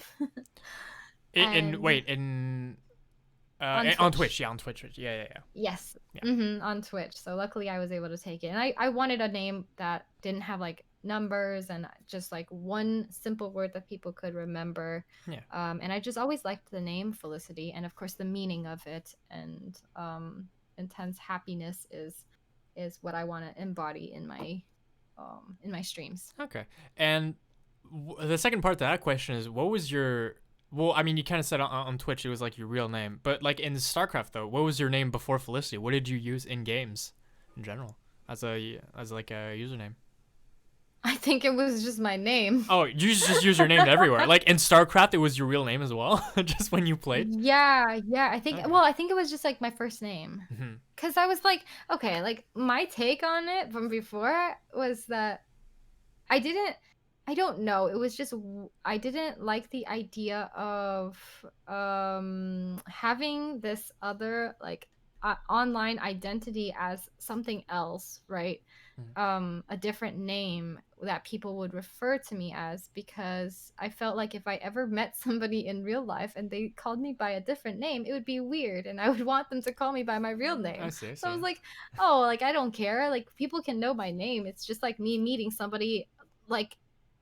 In And wait, in on on Twitch, Twitch. yeah, on Twitch. Yeah, yeah, yeah. Yes. Yeah. On Twitch. So luckily I was able to take it. And I wanted a name that didn't have like numbers and just like one simple word that people could remember. Yeah. And I just always liked the name Felicity and of course the meaning of it, and intense happiness is what I want to embody in my streams. Okay. And the second part to that question is, what was your? Well, I mean, you kind of said on Twitch it was like your real name, but like in StarCraft though, what was your name before Felicity? What did you use in games, in general, as like a username? I think it was just my name. Oh, you just use your name everywhere. Like in StarCraft, it was your real name as well, just when you played. Yeah, I think Okay. well, I think it was just like my first name. Mm-hmm. Cuz I was like, okay, like my take on it from before was that I didn't I don't know, it was just I didn't like the idea of having this other like online identity as something else, right? A different name that people would refer to me as, because I felt like if I ever met somebody in real life and they called me by a different name, it would be weird and I would want them to call me by my real I name. see. I So I see. was like, oh, like I don't care. Like people can know my name. It's just like me meeting somebody like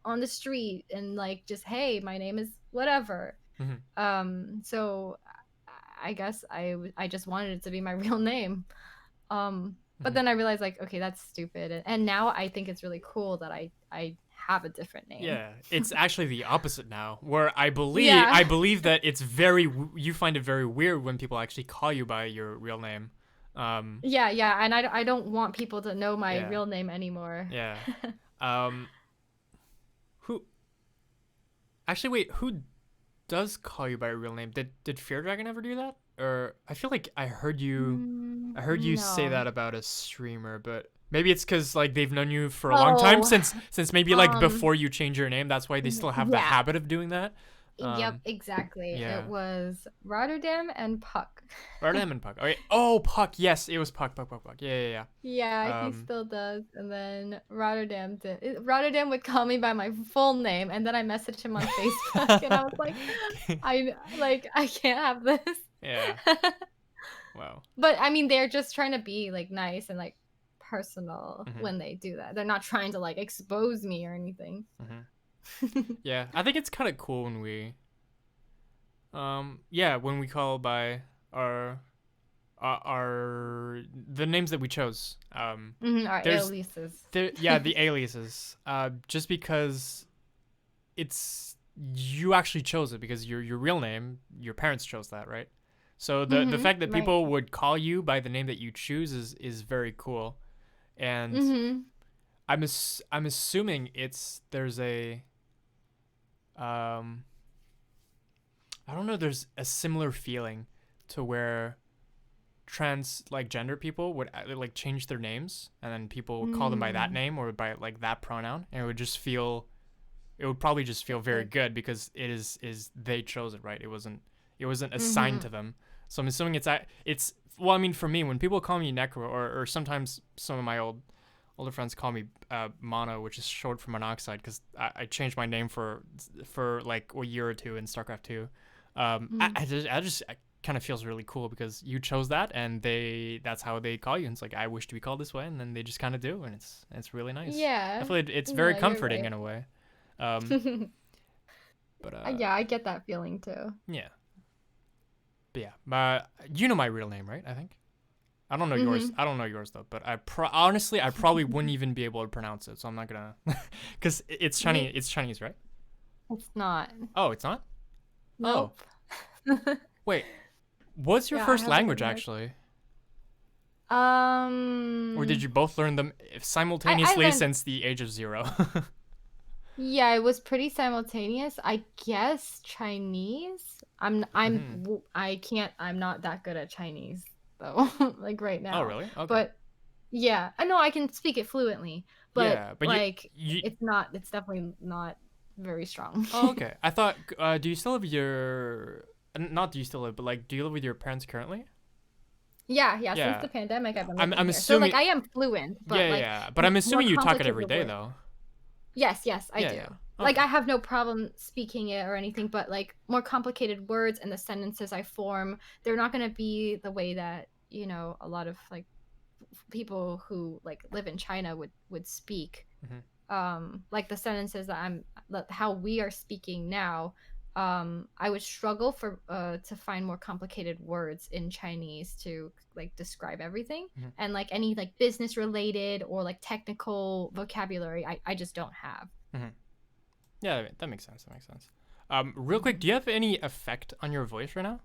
on the street and like just, hey, my name is whatever. Mm-hmm. So I guess I just wanted it to be my real name. But Mm-hmm. then I realized like, okay, that's stupid. And now I think it's really cool that I have a different name. Yeah, it's actually the opposite now, where I believe Yeah. I believe that it's very you find it very weird when people actually call you by your real name. Um, Yeah, and I don't want people to know my yeah, real name anymore. yeah. Um, who actually wait? Who does call you by your real name? Did Fear Dragon ever do that? Or I feel like I heard you say No. that about a streamer, but maybe it's because like they've known you for a long time Oh, since maybe like um, before you change your name. That's why they still have the yeah. habit of doing that. Yep, exactly. It Yeah. was Rotterdam and Puck. Rotterdam and Puck. Okay. Oh, Puck. Yes, it was Puck. Puck. Puck. Puck. Yeah, yeah, Yeah, yeah. he still does. And then Rotterdam would call me by my full name, and then I messaged him on Facebook, and I was like, I can't have this. Yeah. Wow. But I mean, they're just trying to be like nice and like personal Mhm. when they do that. They're not trying to like expose me or anything. Mhm. Yeah, I think it's kind of cool when yeah, when we call by our the names that we chose. Our There's aliases. yeah, the aliases. Just because you actually chose it because your real name, your parents chose that, right? So the fact that Right. people would call you by the name that you choose is very cool, and Mm-hmm. I'm assuming there's a um I don't know, there's a similar feeling to where trans like gender people would like change their names and then people would call them by that Mm. name or by like that pronoun, and it would probably just feel very Like, good because it is they chose it, right? It wasn't assigned mm-hmm. to them. So I'm assuming it's well, I mean, for me, when people call me Necro, or sometimes some of my older friends call me Mono, which is short for monoxide, because I changed my name for like a year or two in StarCraft 2. I kind of feels really cool because you chose that, and that's how they call you. And it's like, I wish to be called this way, and then they just kind of do, and it's really nice. I Yeah. feel it's No, very you're comforting right. in a way. Um, but Yeah, I get that feeling too. yeah, but yeah, you know my real name, right? I think. I don't know yours. Mm-hmm. I don't know yours though. But honestly, I probably wouldn't even be able to pronounce it, so I'm not gonna, because it's Chinese. Me, It's Chinese, right? it's not. Oh, it's not. Oh, Nope. wait. What's your Yeah, I first have it in language there. actually? Or did Um, you both learn them I simultaneously learned. since the age of 0? Yeah, it was pretty simultaneous. I guess Chinese. Hmm. I can't. I'm not that good at Chinese though, like right Oh, now. really? Okay. But yeah, I know I can speak it fluently, but Yeah, but like you. it's not. It's definitely not very strong. Oh, okay. I thought. Do you still live with your? Not do you still live, but like, do you live with your parents currently? Yeah, since Yeah. the pandemic, I've been I'm living I'm here. So like assuming. I am fluent, but Yeah, like yeah. But I'm more assuming you talk it every complicated day words. though. Yes, I Yeah, do. yeah. Like Okay. I have no problem speaking it or anything, but like more complicated words and the sentences I form, they're not going to be the way that, a lot of like people who like live in China would speak. Hmm. Like the sentences that how we are speaking now. I would struggle for to find more complicated words in Chinese to like describe everything, Hmm. and like any like business related or like technical vocabulary I just don't have. Hmm. Yeah, that makes sense. That makes sense. Real quick, do Mhm. you have any effect on your voice right now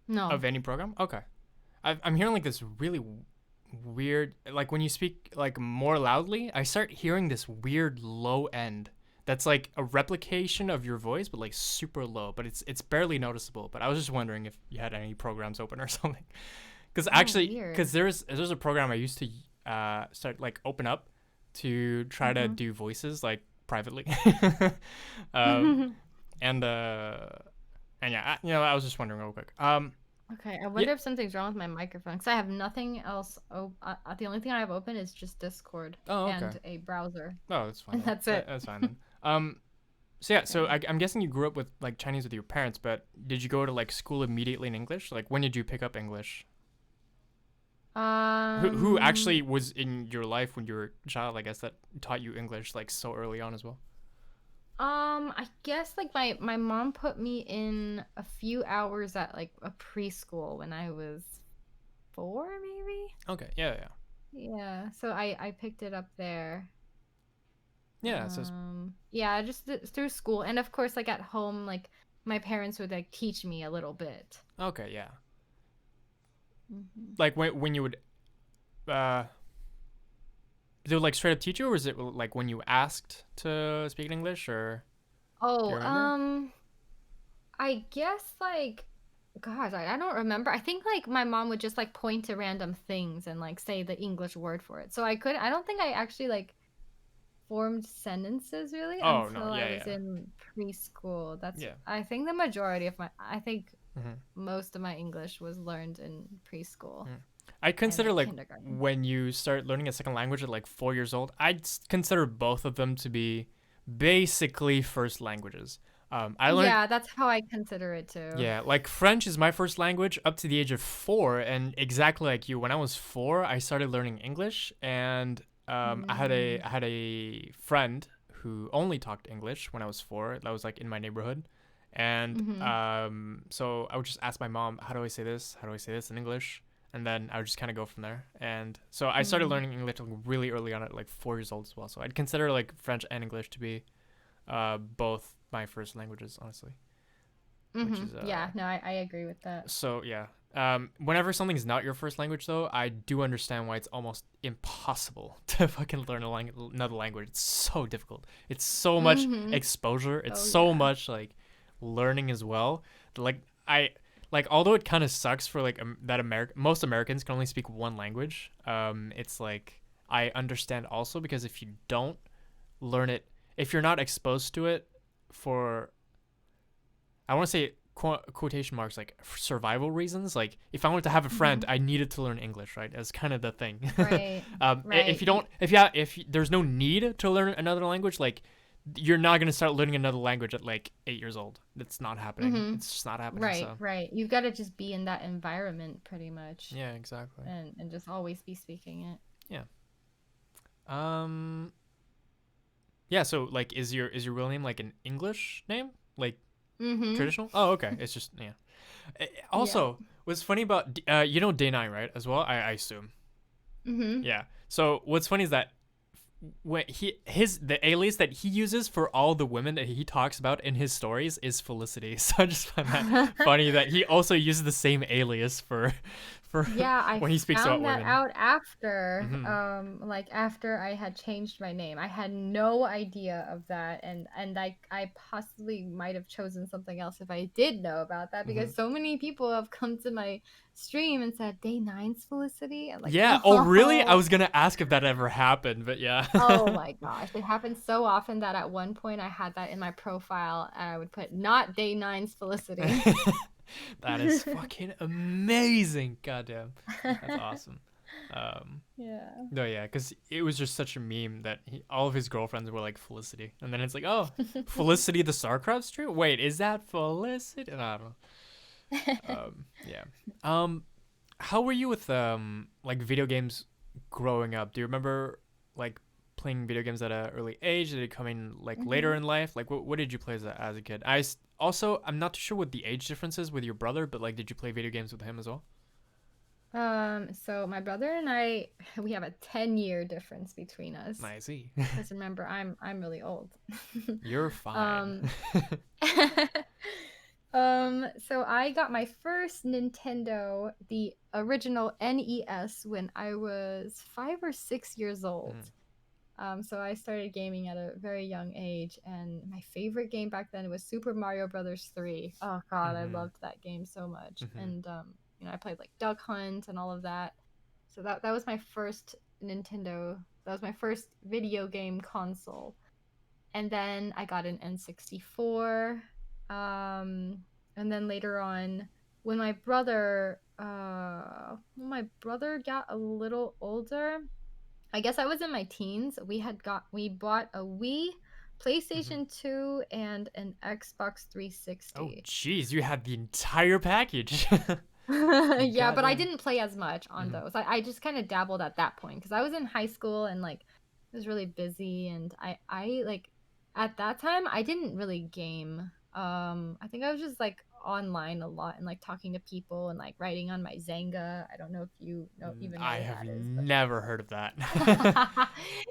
No. of any program? Okay. I'm hearing like this really weird, like when you speak like more loudly, I start hearing this weird low end. That's like a replication of your voice, but like super low. But it's barely noticeable. But I was just wondering if you had any programs open or something. Oh, weird. Because there's a program I used to start like open up to try to Mhm. do voices like privately. um, and yeah, I was just wondering real quick. Okay, I Yeah. wonder if something's wrong with my microphone because I have nothing else. The only thing I have open is just Discord Oh, okay. and a browser, Oh, that's fine and then. that's it. That's fine then. So yeah, so Okay. I'm guessing you grew up with like Chinese with your parents, but did you go to like school immediately in English? Like when did you pick up English? Who Um, actually was in your life when you were a child? I guess that taught you English like so early on as well. I guess like my mom put me in a few hours at like a preschool when I was 4, maybe. Okay, yeah, yeah, Yeah, so I picked it up there. yeah. So Yeah, just through school, and of course, like at home, like my parents would like teach me a little bit. okay, yeah. Hmm. Like when you would uh, they would like straight up teach you, or was it like when you asked to speak in English, or do you Oh, remember? I guess like, gosh, I don't remember. I think like my mom would just like point to random things and like say the English word for it. So I don't think I actually like formed sentences really Oh no, until I yeah, was yeah, in preschool. yeah. I think the majority of I think Mm-hmm. most of my English was learned in preschool Mm. I and consider like like kindergarten. when you start learning a second language at like 4 years old, consider both of them to be basically first languages. I learned, Yeah, that's how I consider it too. yeah, like French is my first language up to the age of 4, and exactly like you, when I was 4, I started learning English, and Mm. I had a friend who only talked English when I was 4. That was like in my neighborhood, and Mhm. so I would just ask my mom, how do I say this? How do I say this in English? And then I would just kind of go from there. And so I started Mm. learning English like really early on at like 4 years old as well. So I'd consider like French and English to be both my first languages, honestly. Which Mhm. is Yeah, no, I agree with that. so yeah. Whenever something's not your first language, though, I do understand why it's almost impossible to fucking learn another language. It's so difficult. It's so much Mhm. exposure. It's Oh so yeah. much like learning as well. Like I like although it kind of sucks for like that most Americans can only speak one language. It's like I understand also because if you don't learn it, if you're not exposed to it for I want to say quotation marks like survival reasons. Like if I wanted to have a friend, Mhm. I needed to learn English, right? That's kind of the thing. Right. If Right. you don't, if yeah, if there's no need to learn another language, like you're not gonna start learning another language at like 8 years old. That's not happening. Mhm. It's just not happening. Right, So right. You've got to just be in that environment pretty much yeah, exactly. and just always be speaking it. Yeah. Um. Yeah. So like, is your real name like an English name, like Mhm. traditional? Oh, okay. It's just yeah. Yeah. Also, what's funny about Day 9, right? As well, I assume. Mhm. Yeah. So what's funny is that when the alias that he uses for all the women that he talks about in his stories is Felicity. So I just find that funny that he also uses the same alias for Yeah, I when he speaks about found that women. out after, Hmm. like after I had changed my name. I had no idea of that, and I possibly might have chosen something else if I did know about that Hmm. because so many people have come to my stream and said Day Nine's Felicity. I'm like, Yeah. Oh, really? I no. was gonna ask if that ever happened, but yeah. Oh my gosh, it happens so often that at one point I had that in my profile and I would put not Day Nine's Felicity. That is fucking amazing. Goddamn. That's awesome. Yeah. No, yeah, because it was just such a meme that all of his girlfriends were like Felicity. And then it's like, oh, Felicity the StarCraft stream? Wait, is that Felicity? And I don't know. Yeah. How were you with like video games growing up? Do you remember like playing video games at an early age? Did it come in like later hmm in life? Like what did you play as a kid? Also, I'm not too sure what the age difference is with your brother, but like did you play video games with him as well? So my brother and I, we have a 10-year difference between us. I see. Because remember, I'm really old. You're fine. um, so I got my first Nintendo, the original NES, when I was 5 or 6 years old. Mm, So I started gaming at a very young age, and my favorite game back then was Super Mario Brothers 3. Oh God, I mhm. loved that game so much. Mhm. And I played like Duck Hunt and all of that. So that was my first Nintendo. That was my first video game console. And then I got an N64. And then later on, when my brother got a little older, I guess I was in my teens. We bought a Wii, Mhm. PlayStation 2, and an Xbox Oh, 360. jeez, you had the entire package. Yeah, but I Goddamn. didn't play as much on Mhm. those. I just kind of dabbled at that point because I was in high school and like I was really busy and I like at that time I didn't really game. I think I was just like online a lot and like talking to people and like writing on my Zanga. I don't know if you know I what have that is, but never heard of that.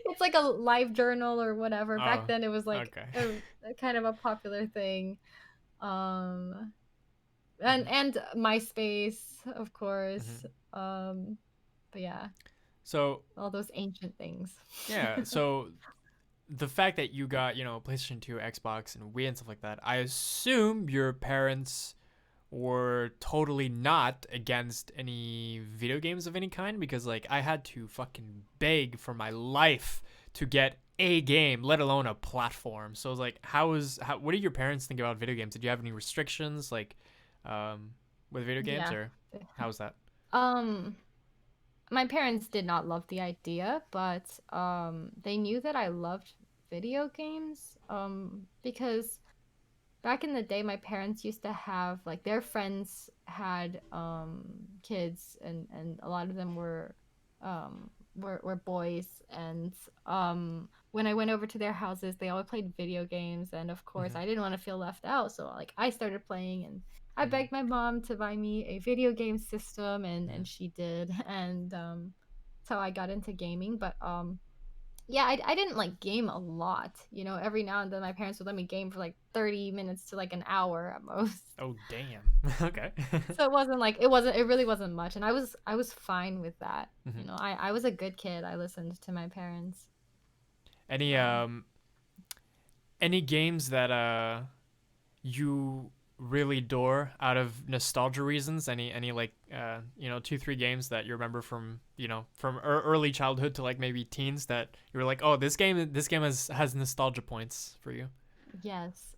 it's like a live journal or whatever. Back Oh, then it was like okay. a kind of a popular thing. Um Mhm. and MySpace, of course. Mhm. But yeah, So, all those ancient things. yeah, so the fact that you got, PlayStation 2, Xbox, and Wii and stuff like that, I assume your parents were totally not against any video games of any kind because, like, I had to fucking beg for my life to get a game, let alone a platform. So I was like, what did your parents think about video games? Did you have any restrictions, like, um, with video games, Yeah. or how was that? Um, my parents did not love the idea, but they knew that I loved video games. Because back in the day my parents used to have like their friends had kids and a lot of them were boys and when I went over to their houses they all played video games and of course Mm-hmm. I didn't want to feel left out so like I started playing and I Mm-hmm. begged my mom to buy me a video game system Mm-hmm. and she did and so I got into gaming but yeah, I didn't like game a lot. Every now and then my parents would let me game for like 30 minutes to like an hour at most. Oh, damn. Okay. So it really wasn't much and I was fine with that. Mm-hmm. I was a good kid. I listened to my parents. Any So, any games that you really adore out of nostalgia reasons? Any like 2 3 games that you remember from from early childhood to like maybe teens that you were like, oh, this game has nostalgia points for you? yes.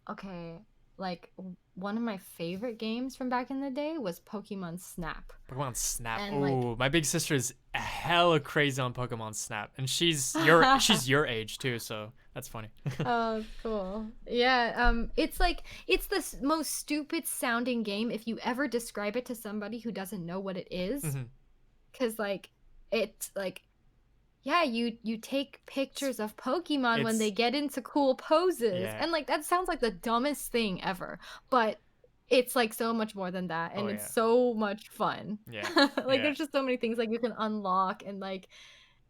Okay. Like one of my favorite games from back in the day was Pokemon Snap. Pokemon Snap. And like Oh, my big sister is hella crazy on Pokemon Snap, and she's your age too, so that's funny. Oh, cool. Yeah, it's the most stupid sounding game if you ever describe it to somebody who doesn't know what it is. Hmm. 'Cause like it's like yeah, you take It's pictures of Pokemon when they it's get into cool poses. yeah. And like that sounds like the dumbest thing ever, but it's like so much more than that Oh and it's yeah. so much fun. Yeah. Like Yeah. there's just so many things like you can unlock and like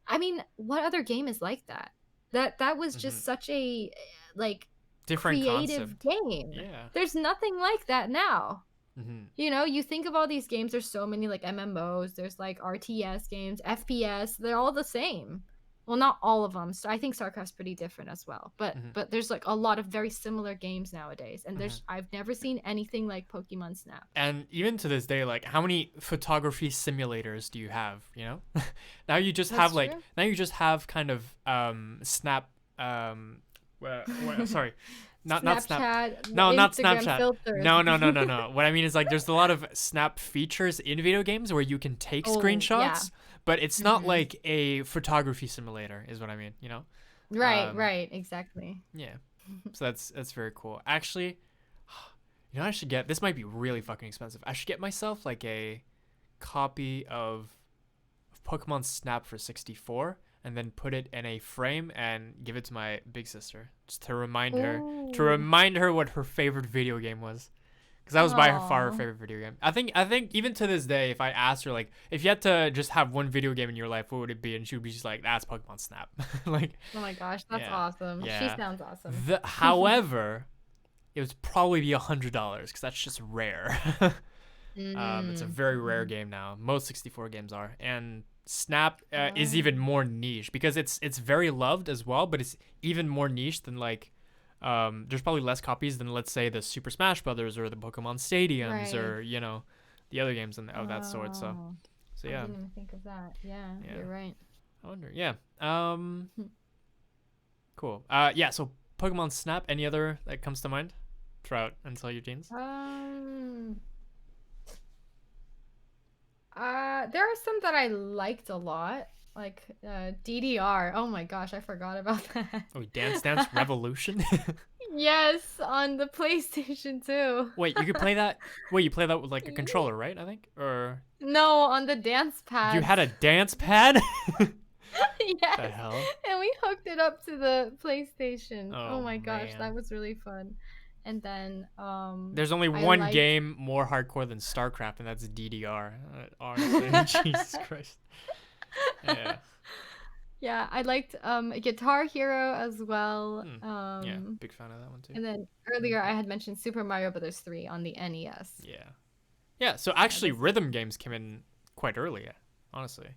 I mean, what other game is like that? That was Hmm. just such a like Different creative concept. game. Yeah. There's nothing like that now. Hmm. You think of all these games, there's so many like MMOs, there's like RTS games, FPS, they're all the same. Well, not all of them. So I think StarCraft's pretty different as well. But Hmm. but there's like a lot of very similar games nowadays and Hmm. there's I've never seen anything like Pokemon Snap. And even to this day, like, how many photography simulators do you have? Now you just have That's like true. now you just have kind of Snap. Sorry, not Snap. Snapchat, No, not Instagram Snapchat. filters. No. What I mean is like there's a lot of Snap features in video games where you can take Oh, yeah. screenshots, but it's not Hmm. like a photography simulator, is what I mean. Right, Um, right, exactly. yeah. So that's very cool. Actually, I should get. This might be really fucking expensive. I should get myself like a copy of Pokemon Snap for 64 and then put it in a frame and give it to my big sister just to Ooh. remind her what her favorite video game was, because that was by far her Oh. favorite video game. I think even to this day, if I asked her like, if you had to just have one video game in your life, what would it be, and she would be just like, that's Pokemon Snap. Like, Oh my gosh, that's yeah, awesome. She yeah. sounds awesome. However, it would probably be $100 because that's just rare. It's a very rare Mm-hmm. game now. Most 64 games are, and Snap is Oh. even more niche because it's very loved as well, but it's even more niche than like there's probably less copies than, let's say, the Super Smash Brothers or the Pokemon Stadiums Right. or the other games of that sort. So Oh, so I yeah, didn't even think of that. Yeah, yeah. you're right. I wonder. Yeah. Cool. Yeah. So Pokemon Snap. Any other that comes to mind throughout until your teens? Um, there are some that I liked a lot, like DDR. Oh my gosh, I forgot about that. Oh, Dance Dance Revolution. Yes, on the PlayStation 2. Wait, you could play that. Wait, you play that with like a controller, right? I think, or No, on the dance you pads. had a dance pad. Yes, The hell? and we hooked it up to the PlayStation. Oh Oh my gosh, that man. was really fun. And then There's only I one liked game more hardcore than StarCraft, and that's DDR. Honestly, Jesus Christ. Yeah. yeah, I liked Guitar Hero as well. Yeah. Big fan of that one too. And then earlier I had mentioned Super Mario Brothers 3 on the NES. Yeah. Yeah. So Yeah, actually, rhythm games came in quite early. Honestly.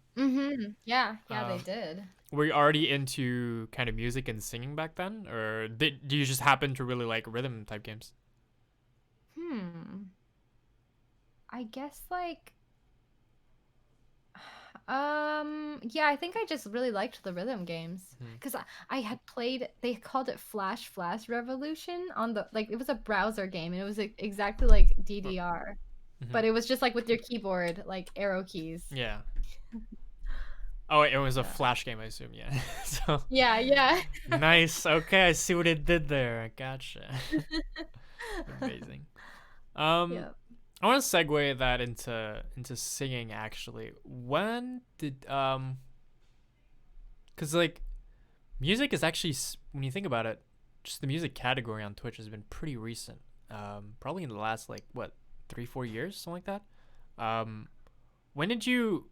Yeah, they Um, did. were you already into kind of music and singing back then, or do you just happen to really like rhythm type games? Hmm. I guess like yeah, I think I just really liked the rhythm games Hmm. because I had played, they called it Flash Revolution on the, like, it was a browser game and it was exactly like DDR, Mm-hmm. but it was just like with your keyboard, like arrow keys. Yeah. Oh, it was a Yeah. flash game, I assume. Yeah. So Yeah. nice. Okay, I see what it did there. I gotcha. Amazing. Um, Yeah. I want to segue that into singing. Actually, when did because like music is actually when you think about it, just the music category on Twitch has been pretty recent. Probably in the last like what 3-4 years, something like that. When did you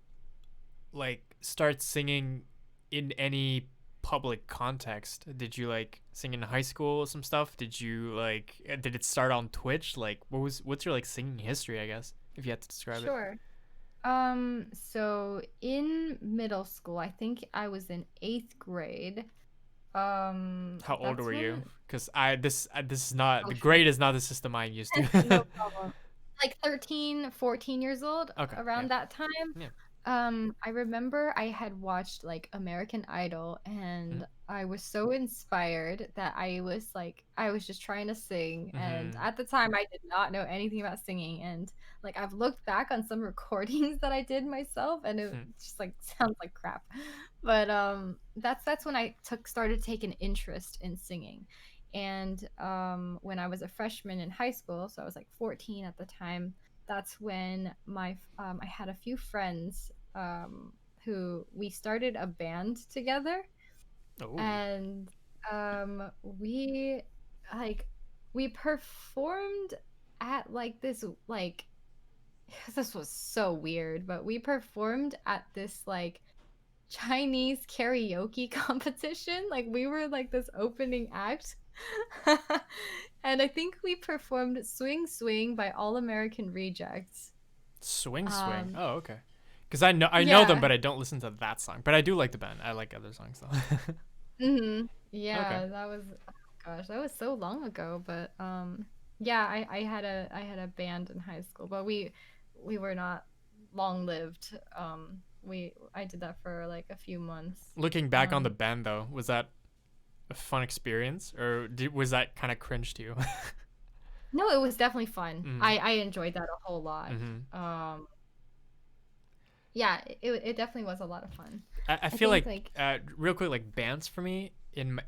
like start singing in any public context? Did you like sing in high school or some stuff? Did you like did it start on Twitch? Like what's your like singing history, I guess, if you had to describe it? Sure. So in middle school, I think I was in 8th grade. How old That's were you? when. Because this is not Oh, the sure. grade is not the system I'm used No to. problem. Like 13, 14 years old, Okay, yeah, around that time. yeah. I remember I had watched like American Idol and I was so inspired that I was just trying to sing. And Mm-hmm. at the time, I did not know anything about singing. And like I've looked back on some recordings that I did myself and it just like sounds like crap. But that's when I started taking interest in singing. And when I was a freshman in high school, so I was like 14 at the time, that's when I had a few friends who we started a band together, Oh, and we like we performed at like this like this was so weird, but we performed at this like Chinese karaoke competition. Like we were like this opening act. And I think we performed Swing Swing by All American Rejects. swing swing. Um Oh, okay. Because I know them, yeah. but I don't listen to that song. But I do like the band. I like other songs though. Okay. Yeah, that was, oh gosh, that was so long ago, but yeah, I had a band in high school, but we were not long lived. We I did that for like a few months. Looking back on the Um band though, was that a fun experience, or was that kind of cringe to you? No, it was definitely fun. Mm-hmm. I enjoyed that a whole lot. Mm-hmm. Um, yeah, it definitely was a lot of fun. I I feel think like like real quick, like bands for me in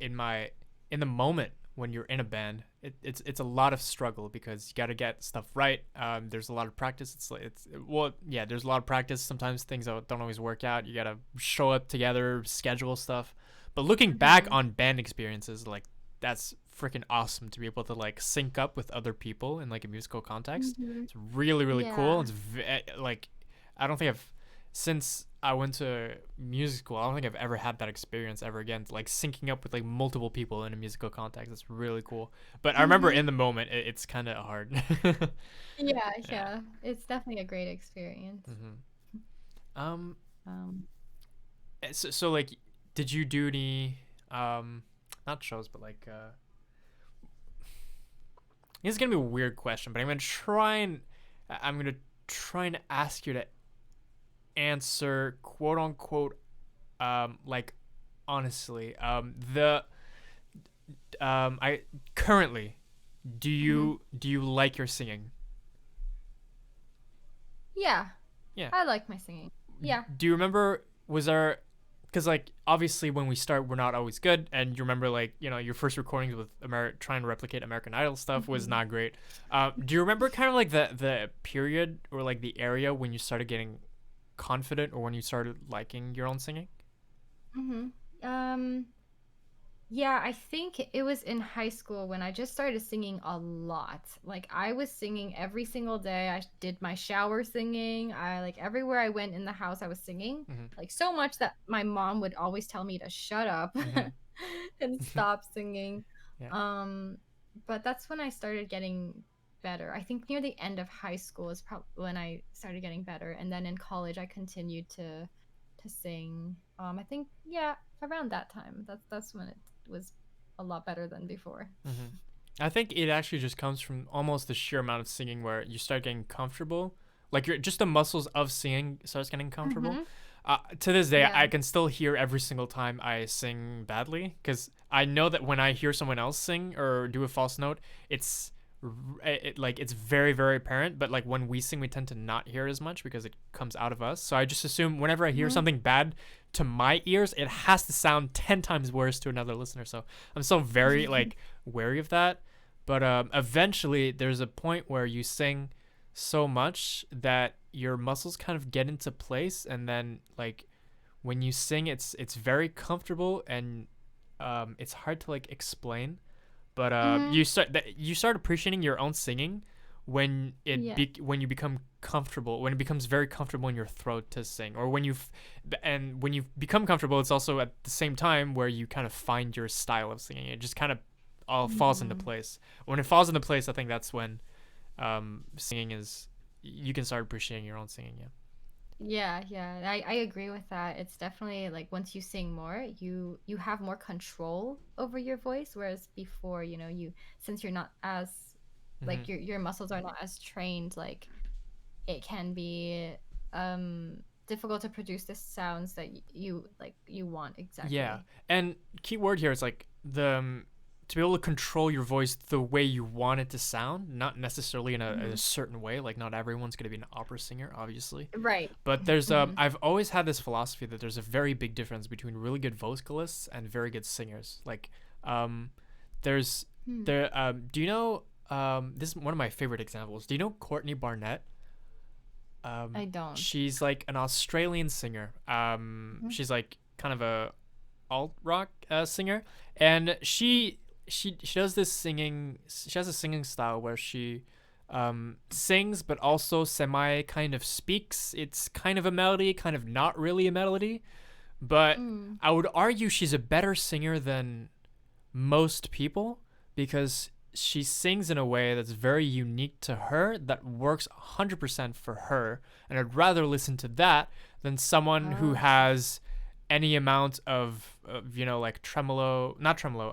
the moment when you're in a band, it's a lot of struggle because you got to get stuff right. There's a lot of practice. There's a lot of practice. Sometimes things don't always work out. You got to show up together, schedule stuff. But looking back mhm, on band experiences, like that's freaking awesome to be able to like sync up with other people in like a musical context. mhm. It's really really cool. Yeah. Like I don't think I've since I went to music school, I don't think I've ever had that experience ever again. Like syncing up with like multiple people in a musical context. It's really cool. But I remember in Mhm. the moment, it's kind of hard. Yeah, Yeah. yeah. It's definitely a great experience. hmm Um. Um, So like, did you do any not shows, but like this is gonna be a weird question, but I'm gonna try and ask you to answer quote unquote like honestly the I currently mhm. do you like your singing? Yeah, Yeah. I like my singing. Yeah. Do you remember, was there, because like obviously when we start we're not always good, and you remember like your first recordings with trying to replicate American Idol stuff was Mhm. not great. Do you remember kind of like the period or like the area when you started getting confident or when you started liking your own singing? Mhm. Um, yeah, I think it was in high school when I just started singing a lot. Like I was singing every single day. I did my shower singing. I like everywhere I went in the house I was singing. Mm-hmm. Like so much that my mom would always tell me to shut up Mm-hmm. and stop singing. Yeah. Um, but that's when I started getting better. I think near the end of high school is probably when I started getting better, and then in college I continued to sing. I think yeah, around that time. That's when it was a lot better than before. Mm-hmm. I think it actually just comes from almost the sheer amount of singing where you start getting comfortable. Like you're just the muscles of singing starts getting comfortable. Mm-hmm. To this day, I Yeah. can still hear every single time I sing badly because I know that when I hear someone else sing or do a false note, it's like it's very very apparent. But like when we sing, we tend to not hear as much because it comes out of us. So I just assume whenever I hear Mm-hmm. something bad to my ears, it has to sound 10 times worse to another listener. So I'm still very like wary of that. But eventually, there's a point where you sing so much that your muscles kind of get into place, and then like when you sing, it's very comfortable, and it's hard to like explain. But Mm-hmm. you start appreciating your own singing when Yeah. when you become comfortable, when it becomes very comfortable in your throat to sing, or and when you become comfortable, it's also at the same time where you kind of find your style of singing. It just kind of all falls into Mm-hmm. place. When it falls into place, I think that's when singing is you can start appreciating your own singing. Yeah. Yeah, yeah. I agree with that. It's definitely like once you sing more, you have more control over your voice, whereas before, you since you're not as Mm-hmm. like your muscles are not as trained, like it can be difficult to produce the sounds that you like you want Yeah, exactly. and key word here is like to be able to control your voice the way you want it to sound, not necessarily in a Hmm. certain way. Like not everyone's gonna be an opera singer, obviously. Right. But there's Hmm. I've always had this philosophy that there's a very big difference between really good vocalists and very good singers. Like um, there's Hmm. there do you know this is one of my favorite examples. Do you know Courtney Barnett? I don't. She's like an Australian singer. Mhm. She's like kind of a alt rock singer, and she does this singing. She has a singing style where she sings, but also semi kind of speaks. It's kind of a melody, kind of not really a melody. But Mm. I would argue she's a better singer than most people because she sings in a way that's very unique to her that works 100% for her, and I'd rather listen to that than someone who Oh. has any amount of like tremolo, not tremolo,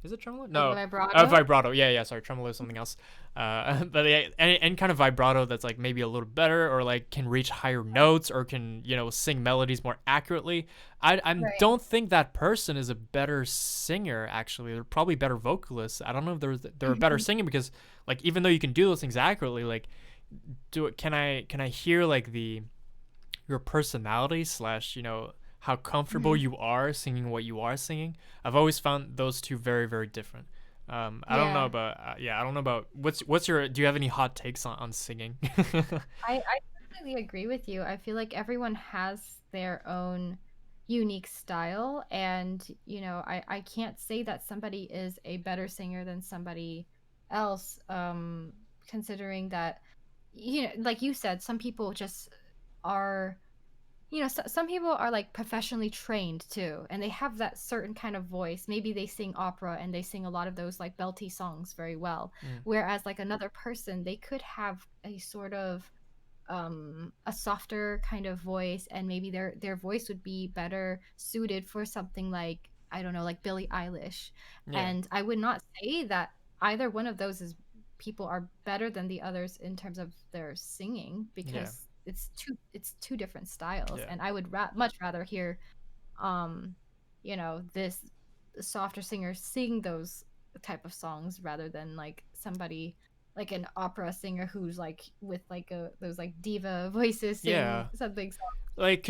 Is it tremolo? Like No, vibrato. vibrato. Yeah, yeah. Sorry, tremolo is something else. But yeah, any kind of vibrato that's like maybe a little better, or like can reach higher notes, or can sing melodies more accurately. I Right. don't think that person is a better singer. Actually, they're probably better vocalists. I don't know if they're a better Mhm. singer because like even though you can do those things accurately, like do it. Can I hear like the your personality slash how comfortable Mhm. you are singing what you are singing. I've always found those two very very different. I don't know Yeah. about yeah, I don't know about what's your do you have any hot takes on singing? I completely agree with you. I feel like everyone has their own unique style, and I can't say that somebody is a better singer than somebody else, considering that, like you said, some people just are, some people are like professionally trained too, and they have that certain kind of voice. Maybe they sing opera and they sing a lot of those like belty songs very well, Mm, whereas like another person, they could have a sort of a softer kind of voice, and maybe their voice would be better suited for something like, I don't know, like Billie Eilish. yeah, And I would not say that either one of those is people are better than the others in terms of their singing, yeah, because it's two different styles, yeah, and I would much rather hear um this softer singer sing those type of songs rather than like somebody like an opera singer who's like with like those like diva voices sing yeah. something Like,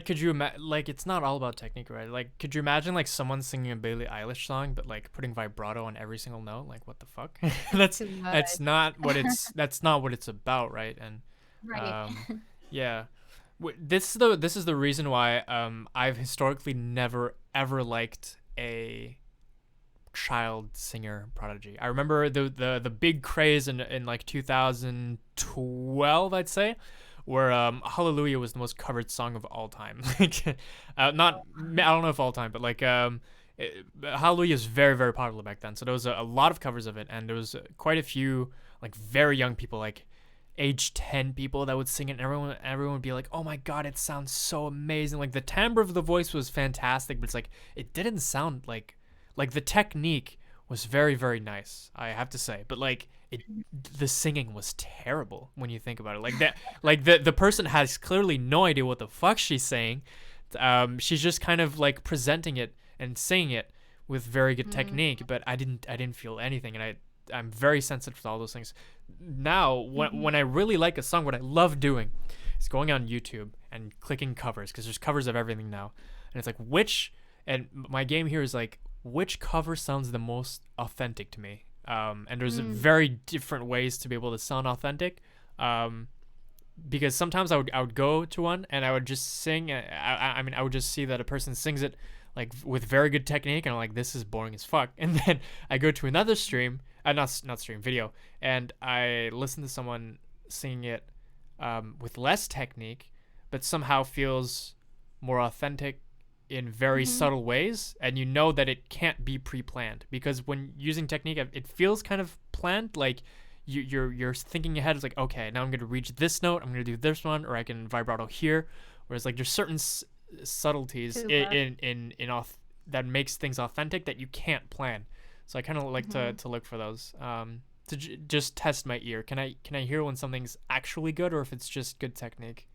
could you imagine? Like, it's not all about technique, right? Like, could you imagine like someone singing a Billie Eilish song, but like putting vibrato on every single note? Like, what the fuck? it's too much. That's not what it's about, right? And Right. um, yeah, this is the reason why I've historically never ever liked a child singer prodigy. I remember the big craze in like 2012, I'd say, where Hallelujah was the most covered song of all time. Like, not I don't know if all time, but like Hallelujah is very very popular back then. So there was a lot of covers of it, and there was quite a few like very young people, like age 10 people that would sing it, and everyone would be like, oh my god, it sounds so amazing. Like the timbre of the voice was fantastic, but it's like it didn't sound like the technique was very very nice, I have to say, but like the singing was terrible when you think about it. Like that, like the person has clearly no idea what the fuck she's saying. She's just kind of like presenting it and singing it with very good Mm-hmm. technique, but I didn't feel anything, and I'm very sensitive to all those things. Now, when I really like a song, what I love doing is going on YouTube and clicking covers, because there's covers of everything now, and it's like and my game here is like which cover sounds the most authentic to me. And there's Mm-hmm. very different ways to be able to sound authentic. Um, because sometimes I would go to one and I would just sing. I mean, I would just see that a person sings it like with very good technique, and I'm like, this is boring as fuck. And then I go to another stream, not stream video, and I listen to someone singing it with less technique, but somehow feels more authentic in very Mm-hmm. subtle ways, and you know that it can't be pre-planned, because when using technique it feels kind of planned, like you're thinking ahead. It's like, okay, now I'm going to reach this note, I'm going to do this one, or I can vibrato here, whereas like there's certain subtleties Too much. that makes things authentic that you can't plan. So I kind of like Mm-hmm. to look for those, to just test my ear. Can I hear when something's actually good or if it's just good technique?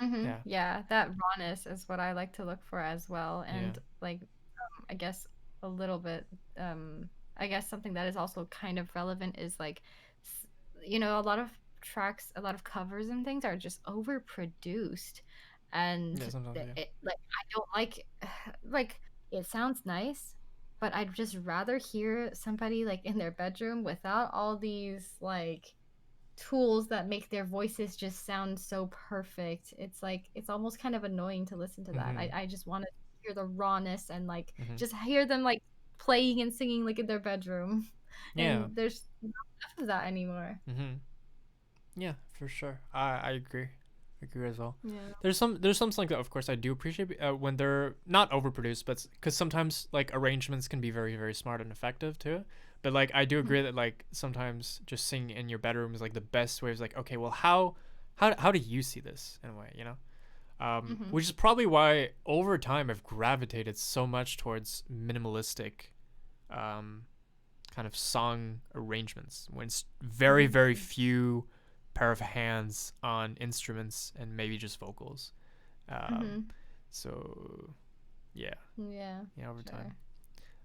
Mm-hmm. Yeah, Yeah, that rawness is what I like to look for as well. yeah, And like, I guess a little bit, I guess something that is also kind of relevant is like, s- a lot of tracks, a lot of covers and things are just overproduced. And yeah, sometimes, yeah. like, I don't like, like, it sounds nice, but I'd just rather hear somebody like in their bedroom without all these like tools that make their voices just sound so perfect. It's like it's almost kind of annoying to listen to that. I, Mhm, I just want to hear the rawness and like mhm. just hear them like playing and singing like in their bedroom. Yeah. And there's not enough of that anymore. Mhm. Yeah, for sure. I agree. I agree as well. Yeah. There's some songs that of course I do appreciate when they're not overproduced, but because sometimes like arrangements can be very very smart and effective too. But like I do agree that like sometimes just singing in your bedroom is like the best way. Is like, okay, well how do you see this in a way, you know? Mm-hmm. Which is probably why over time I've gravitated so much towards minimalistic kind of song arrangements when it's very very few pair of hands on instruments and maybe just vocals. So yeah, Yeah. over Sure.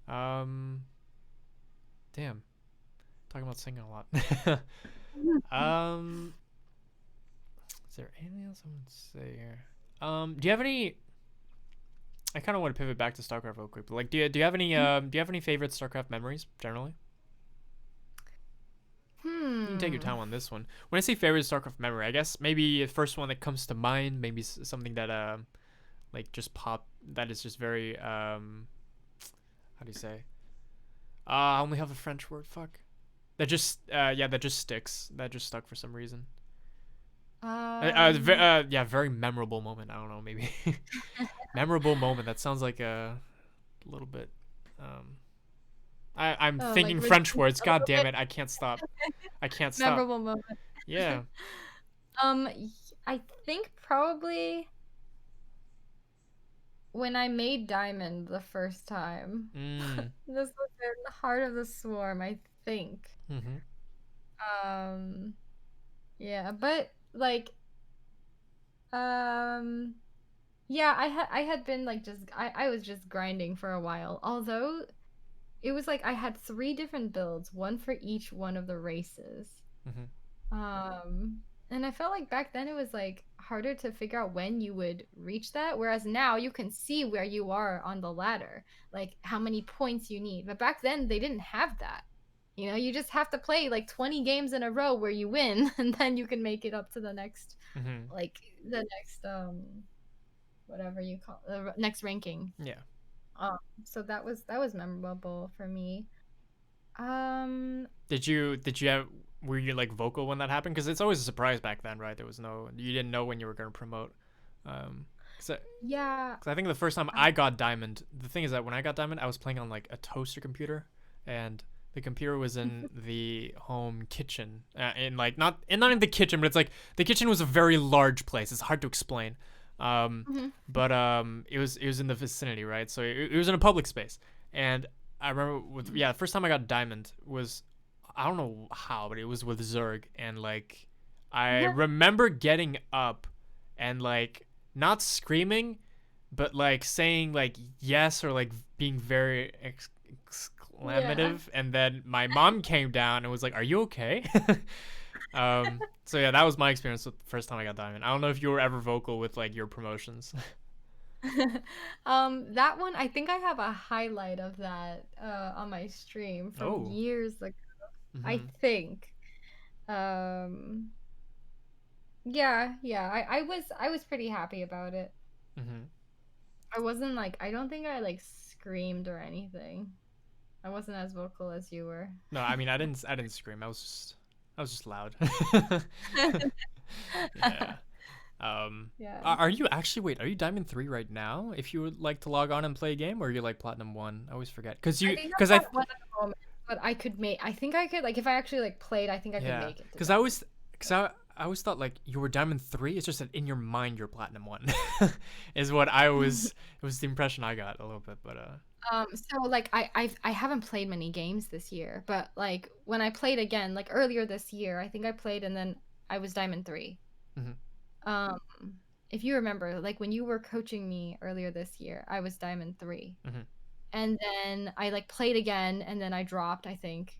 time. Damn, talking about singing a lot. um, is there anything else I want to say here? Do you have any? I kind of want to pivot back to StarCraft real quick, but like, do you have any favorite StarCraft memories generally? You can take your time on this one. When I say favorite StarCraft memory, I guess maybe the first one that comes to mind, maybe something that like just pop that is just very how do you say? I only have a French word. Fuck. That just that just sticks. That just stuck for some reason. Yeah, very memorable moment. I don't know, maybe memorable moment. That sounds like a little bit. I'm thinking like French words. a God little damn bit it! I can't stop. I can't stop. memorable moment. Yeah. I think probably when I made Diamond the first time. Mm. This was in the heart of the swarm, I think. Mhm. Um, yeah, but like, um, yeah, I had been like I was just grinding for a while. Although it was like I had three different builds, one for each one of the races. Mhm. Um, and I felt like back then it was like harder to figure out when you would reach that, whereas now you can see where you are on the ladder, like how many points you need. But back then they didn't have that. You know, you just have to play like 20 games in a row where you win and then you can make it up to the next Mhm. like the next whatever you call the next ranking. Yeah. Um so that was memorable for me. Um Did you have were you like vocal when that happened? Because it's always a surprise back then, right? There was no you didn't know when you were gonna promote. Cause yeah. I think the first time I got Diamond, the thing is that when I got Diamond, I was playing on like a toaster computer, and the computer was in the home kitchen, in like not in the kitchen, but it's like the kitchen was a very large place. It's hard to explain, Mhm. but it was in the vicinity, right? So it was in a public space, and I remember the first time I got Diamond was I don't know how, but it was with Zerg, and like I remember getting up and like not screaming, but like saying like yes or like being very Yeah. exclamative, and then my mom came down and was like, "Are you okay?" So yeah, that was my experience with the first time I got Diamond. I don't know if you were ever vocal with like your promotions. That one, I think I have a highlight of that on my stream from Oh. years ago. I Mhm. think. Um, yeah. I was pretty happy about it. Mhm. I wasn't like I don't think I like screamed or anything. I wasn't as vocal as you were. No, I mean I didn't scream. I was just loud. Yeah. Yeah. Are you actually wait? Are you Diamond 3 right now? If you would like to log on and play a game, or are you like Platinum 1? I always forget. I think Cause I'm I, at one at the moment, but I think I could like if I actually like played, I think I could yeah. make it to Cause that. I always thought like you were Diamond 3. It's just that in your mind you're Platinum 1, is what I was. It was the impression I got a little bit, but So like I haven't played many games this year, but like when I played again, like earlier this year, I think I played and then I was Diamond 3. mhm, Um, if you remember, like when you were coaching me earlier this year, I was Diamond 3. mhm, And then I like played again and then I dropped, I think.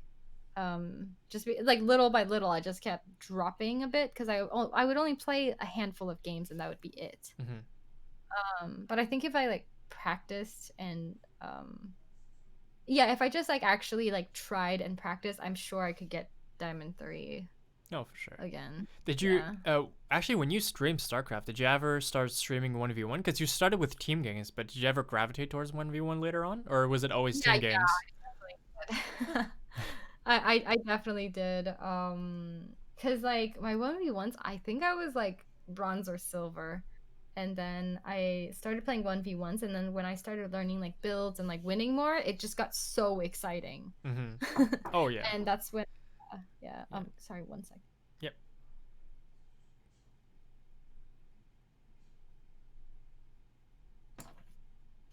Like little by little I just kept dropping a bit because I would only play a handful of games and that would be it. mhm. But I think if I like practiced and yeah, if I just like actually like tried and practiced, I'm sure I could get Diamond 3 No, for sure. again. Did you Yeah. actually when you streamed StarCraft, did you ever start streaming 1v1? Because you started with team games, but did you ever gravitate towards 1v1 later on, or was it always Yeah, team yeah, games? I definitely did. I definitely did. Cause like my 1v1s, I think I was like bronze or silver. And then I started playing 1v1s, and then when I started learning like builds and like winning more, it just got so exciting. Mhm. Oh yeah. And that's when yeah, Yeah. sorry, one sec. Yep.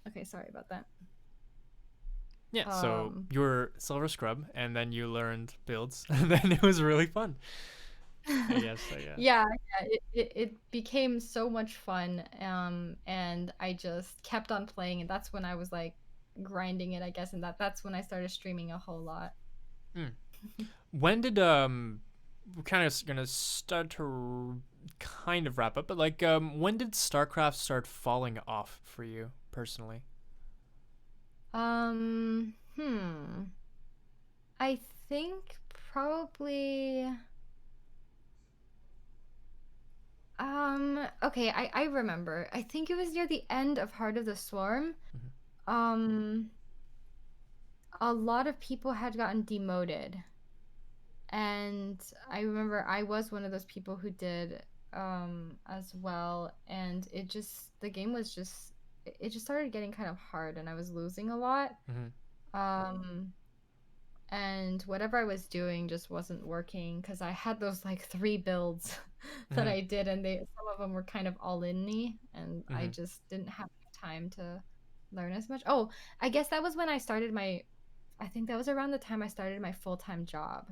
Okay, sorry about that. Yeah, so Um, you were silver scrub, and then you learned builds, and then it was really fun. I guess. So yeah. yeah, yeah, it became so much fun. And I just kept on playing, and that's when I was like grinding it, I guess, and that's when I started streaming a whole lot. Mm. When did we're kind of gonna start to kind of wrap up, but like when did StarCraft start falling off for you personally? Hmm. I think probably okay, I remember. I think it was near the end of Heart of the Swarm. Mm-hmm. Um a lot of people had gotten demoted. And I remember I was one of those people who did as well, and the game was just it just started getting kind of hard, and I was losing a lot. Mm-hmm. Um and whatever I was doing just wasn't working because I had those like three builds that Mm-hmm. I did, and they some of them were kind of all in me, and I Mm-hmm. just didn't have time to learn as much. Oh, I guess that was when I think that was around the time I started my full-time job.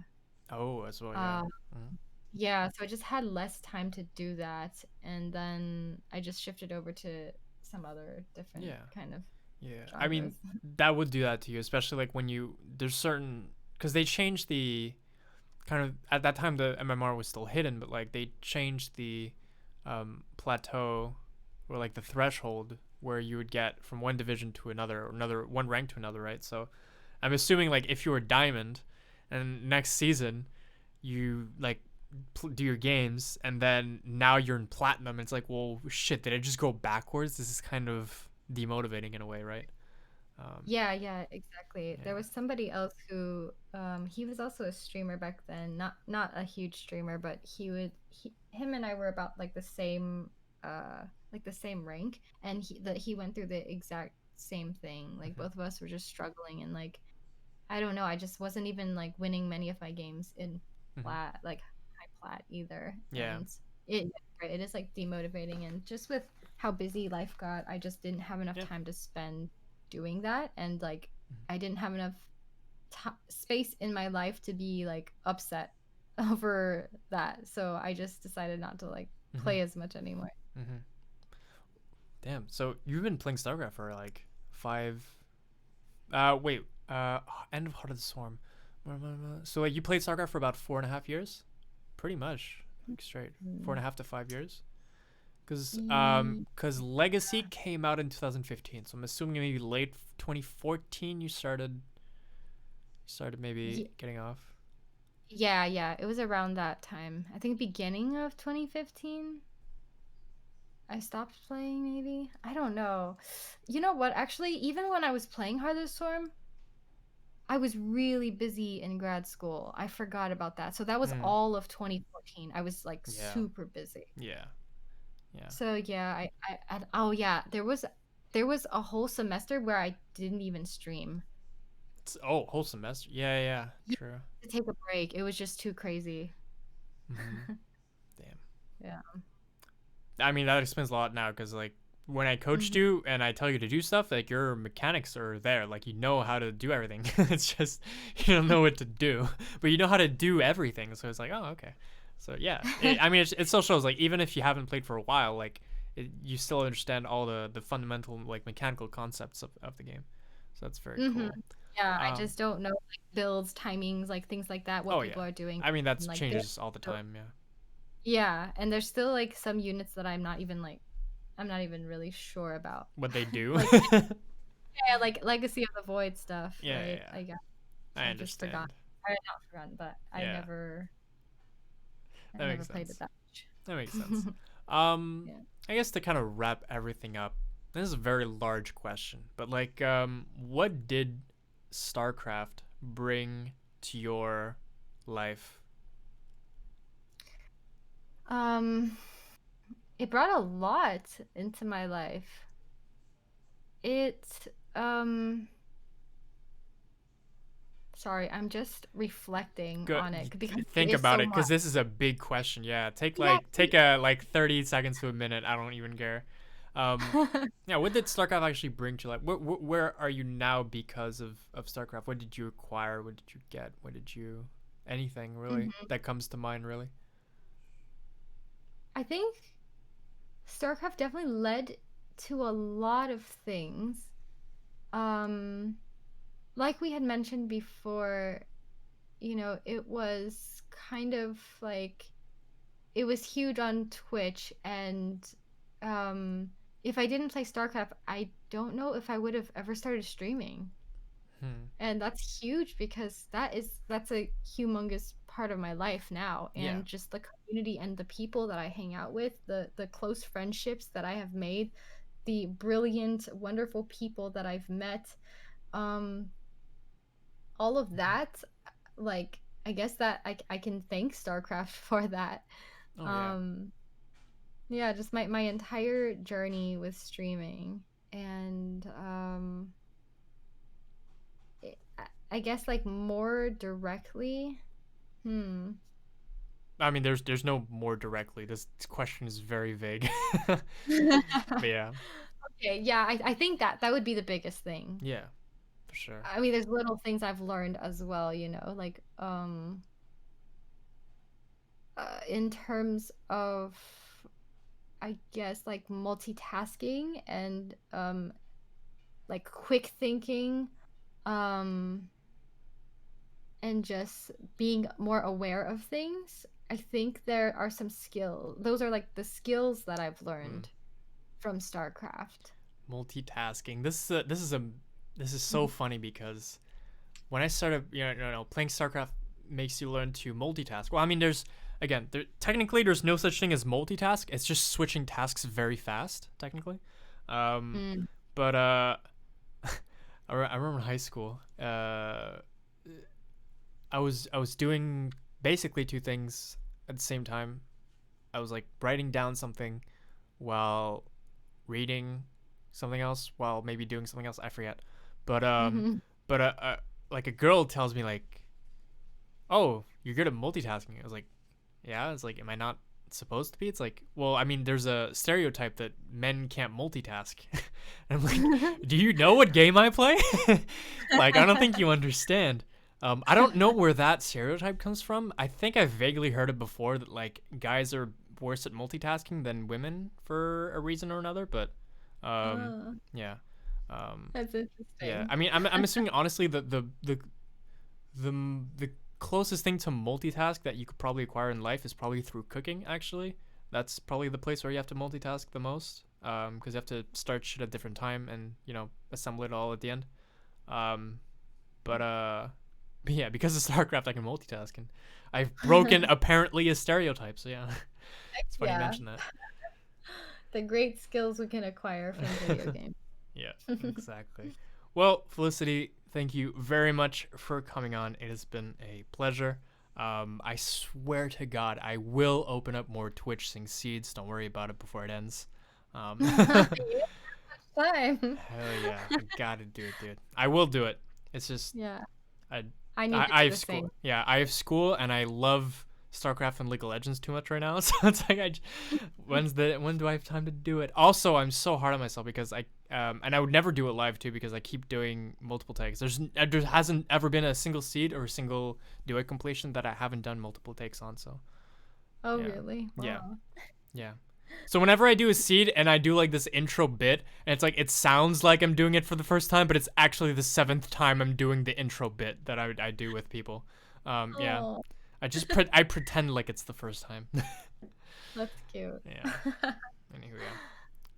Oh, as well, yeah. Uh, Mm-hmm. yeah, so I just had less time to do that, and then I just shifted over to some other different Yeah. kind of Yeah, I mean genres. that would do that to you, especially like when you there's certain because they changed the kind of at that time the MMR was still hidden, but like they changed the plateau or like the threshold where you would get from one division to another or another one rank to another, right? So I'm assuming like if you were diamond, and next season you like do your games and then now you're in platinum, it's like well shit, did I just go backwards? This is kind of demotivating in a way, right? Um, Yeah, yeah, exactly. There yeah. was somebody else who he was also a streamer back then, not a huge streamer, but him and I were about uh like the same rank, and he went through the exact same thing. Like Hmm. both of us were just struggling, and like I don't know, I just wasn't even like winning many of my games in Hmm. plat, like high plat either. Yeah. And it right, it is like demotivating, and just with how busy life got, I just didn't have enough Yeah. time to spend doing that, and like Hmm. I didn't have enough space in my life to be like upset over that. So I just decided not to like Hmm. play as much anymore. Hmm. Damn. So you've been playing StarCraft for like five. Wait. End of Heart of the Swarm. So like you played StarCraft for about 4.5 years, pretty much like straight four Mm. and a half to 5 years. Ye- Cause Legacy came out in 2015, so I'm assuming maybe late 2014 you started maybe ye- getting off. yeah, yeah, it was around that time. I think beginning of 2015. I stopped playing, maybe. I don't know. You know what? Actually, even when I was playing Heart of the Storm, I was really busy in grad school. I forgot about that. So that was Hmm. all of 2014. I was like Yeah. super busy. Yeah. Yeah. So yeah, oh yeah, there was a whole semester where I didn't even stream. Oh, whole semester. Yeah. Yeah. Yeah, True. to take a break. It was just too crazy. Hmm. Damn. Yeah. I mean, that explains a lot now because, like, when I coached Hmm. you and I tell you to do stuff, like, your mechanics are there. Like, you know how to do everything. It's just, you don't know what to do, but you know how to do everything. So it's like, oh, okay. So, yeah. I mean, it still shows, like, even if you haven't played for a while, like, you still understand all the fundamental, like, mechanical concepts of the game. So that's very Hmm. cool. Yeah, I Um, just don't know like builds, timings, like things like that, what oh, people yeah. are doing. I mean, that And like changes all the time. Yeah. yeah, and there's still like some units that I'm not even really sure about. What they do. Like yeah, like Legacy of the Void stuff, Yeah, yeah, right? yeah. I guess I I've just forgotten. understand. Or not forgotten, but Yeah, I that never makes played it sense. that That makes sense. much. Yeah. I guess to kind of wrap everything up, this is a very large question, but like, what did StarCraft bring to your life? Um, it brought a lot into my life. It um sorry, I'm just reflecting Good. on it because it Think is about so it, because much. this is a big question. Yeah, take Yeah, like take a like 30 seconds to a minute. I don't even care. Yeah, what did StarCraft actually bring to life? Where are you now because of StarCraft? What did you acquire? What did you get? What did you anything really Mhm. that comes to mind really? I think StarCraft definitely led to a lot of things. Um, like we had mentioned before, it was kind of like it was huge on Twitch, and um, if I didn't play StarCraft, I don't know if I would have ever started streaming. Hmm. And that's huge because that's a humongous part of my life now, Yeah. and just the community and the people that I hang out with, the close friendships that I have made, the brilliant, wonderful people that I've met, um, all of Mhm. that, like I guess that I can thank StarCraft for that. Oh yeah. Um, yeah, just my entire journey with streaming, and I guess like more directly. Hmm. I mean, there's no more directly. This question is very vague. But yeah, Okay, yeah, I think that would be the biggest thing. yeah, for sure. I mean, there's little things I've learned as well, like in terms of, I guess, like multitasking and like quick thinking, um and just being more aware of things. I think there are some skills. Those are like the skills that I've Mm. learned from StarCraft. Multitasking. This is so funny because when I started, playing StarCraft makes you learn to multitask. Well, I mean, technically there's no such thing as multitask. It's just switching tasks very fast, technically. Um, Mm. but I remember in high school, I was doing basically two things at the same time. I was like writing down something while reading something else, while maybe doing something else. I forget. But Mhm. but like a girl tells me like, "Oh, you're good at multitasking." I was like, "Yeah." It's like, "Am I not supposed to be?" It's like, "Well, I mean, there's a stereotype that men can't multitask." And I'm like, "Do you know what game I play?" Like, I don't think you understand. I don't know where that stereotype comes from. I think I've vaguely heard it before that like guys are worse at multitasking than women for a reason or another, but Oh, yeah. Um, that's yeah. interesting. I mean, I'm assuming honestly that the closest thing to multitask that you could probably acquire in life is probably through cooking. Actually, that's probably the place where you have to multitask the most. Because you have to start shit at a different time and assemble it all at the end. Um, but but yeah, because of StarCraft, I can multitask, and I've broken apparently a stereotype. So yeah, it's funny you Yeah, mention that. the great skills we can acquire from video games. Yeah, exactly. Well, Felicity, thank you very much for coming on. It has been a pleasure. I swear to God, I will open up more Twitch Sing Seeds. Don't worry about it before it ends. You Hell have time. yeah, I gotta do it, dude. I will do it. It's just Yeah, I I need to I do have the school. same. Yeah, I have school, and I love StarCraft and League of Legends too much right now. So it's like when do I have time to do it? Also, I'm so hard on myself because and I would never do it live too because I keep doing multiple takes. There hasn't ever been a single seed or a single duet completion that I haven't done multiple takes on. So Oh, yeah, really? yeah, Wow. yeah. So whenever I do a seed and I do like this intro bit, and it's like it sounds like I'm doing it for the first time, but it's actually the seventh time I'm doing the intro bit that I do with people. Yeah, Oh, I pretend like it's the first time. that's cute. Yeah. Anyway, yeah.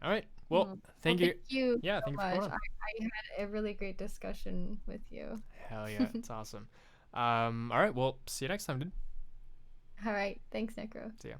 All right. Well, Oh, well, thank thank you. you Yeah, so thank you for coming much. on. I had a really great discussion with you. Hell yeah, it's awesome. All right. Well, see you next time, dude. All right. Thanks, Necro. See ya.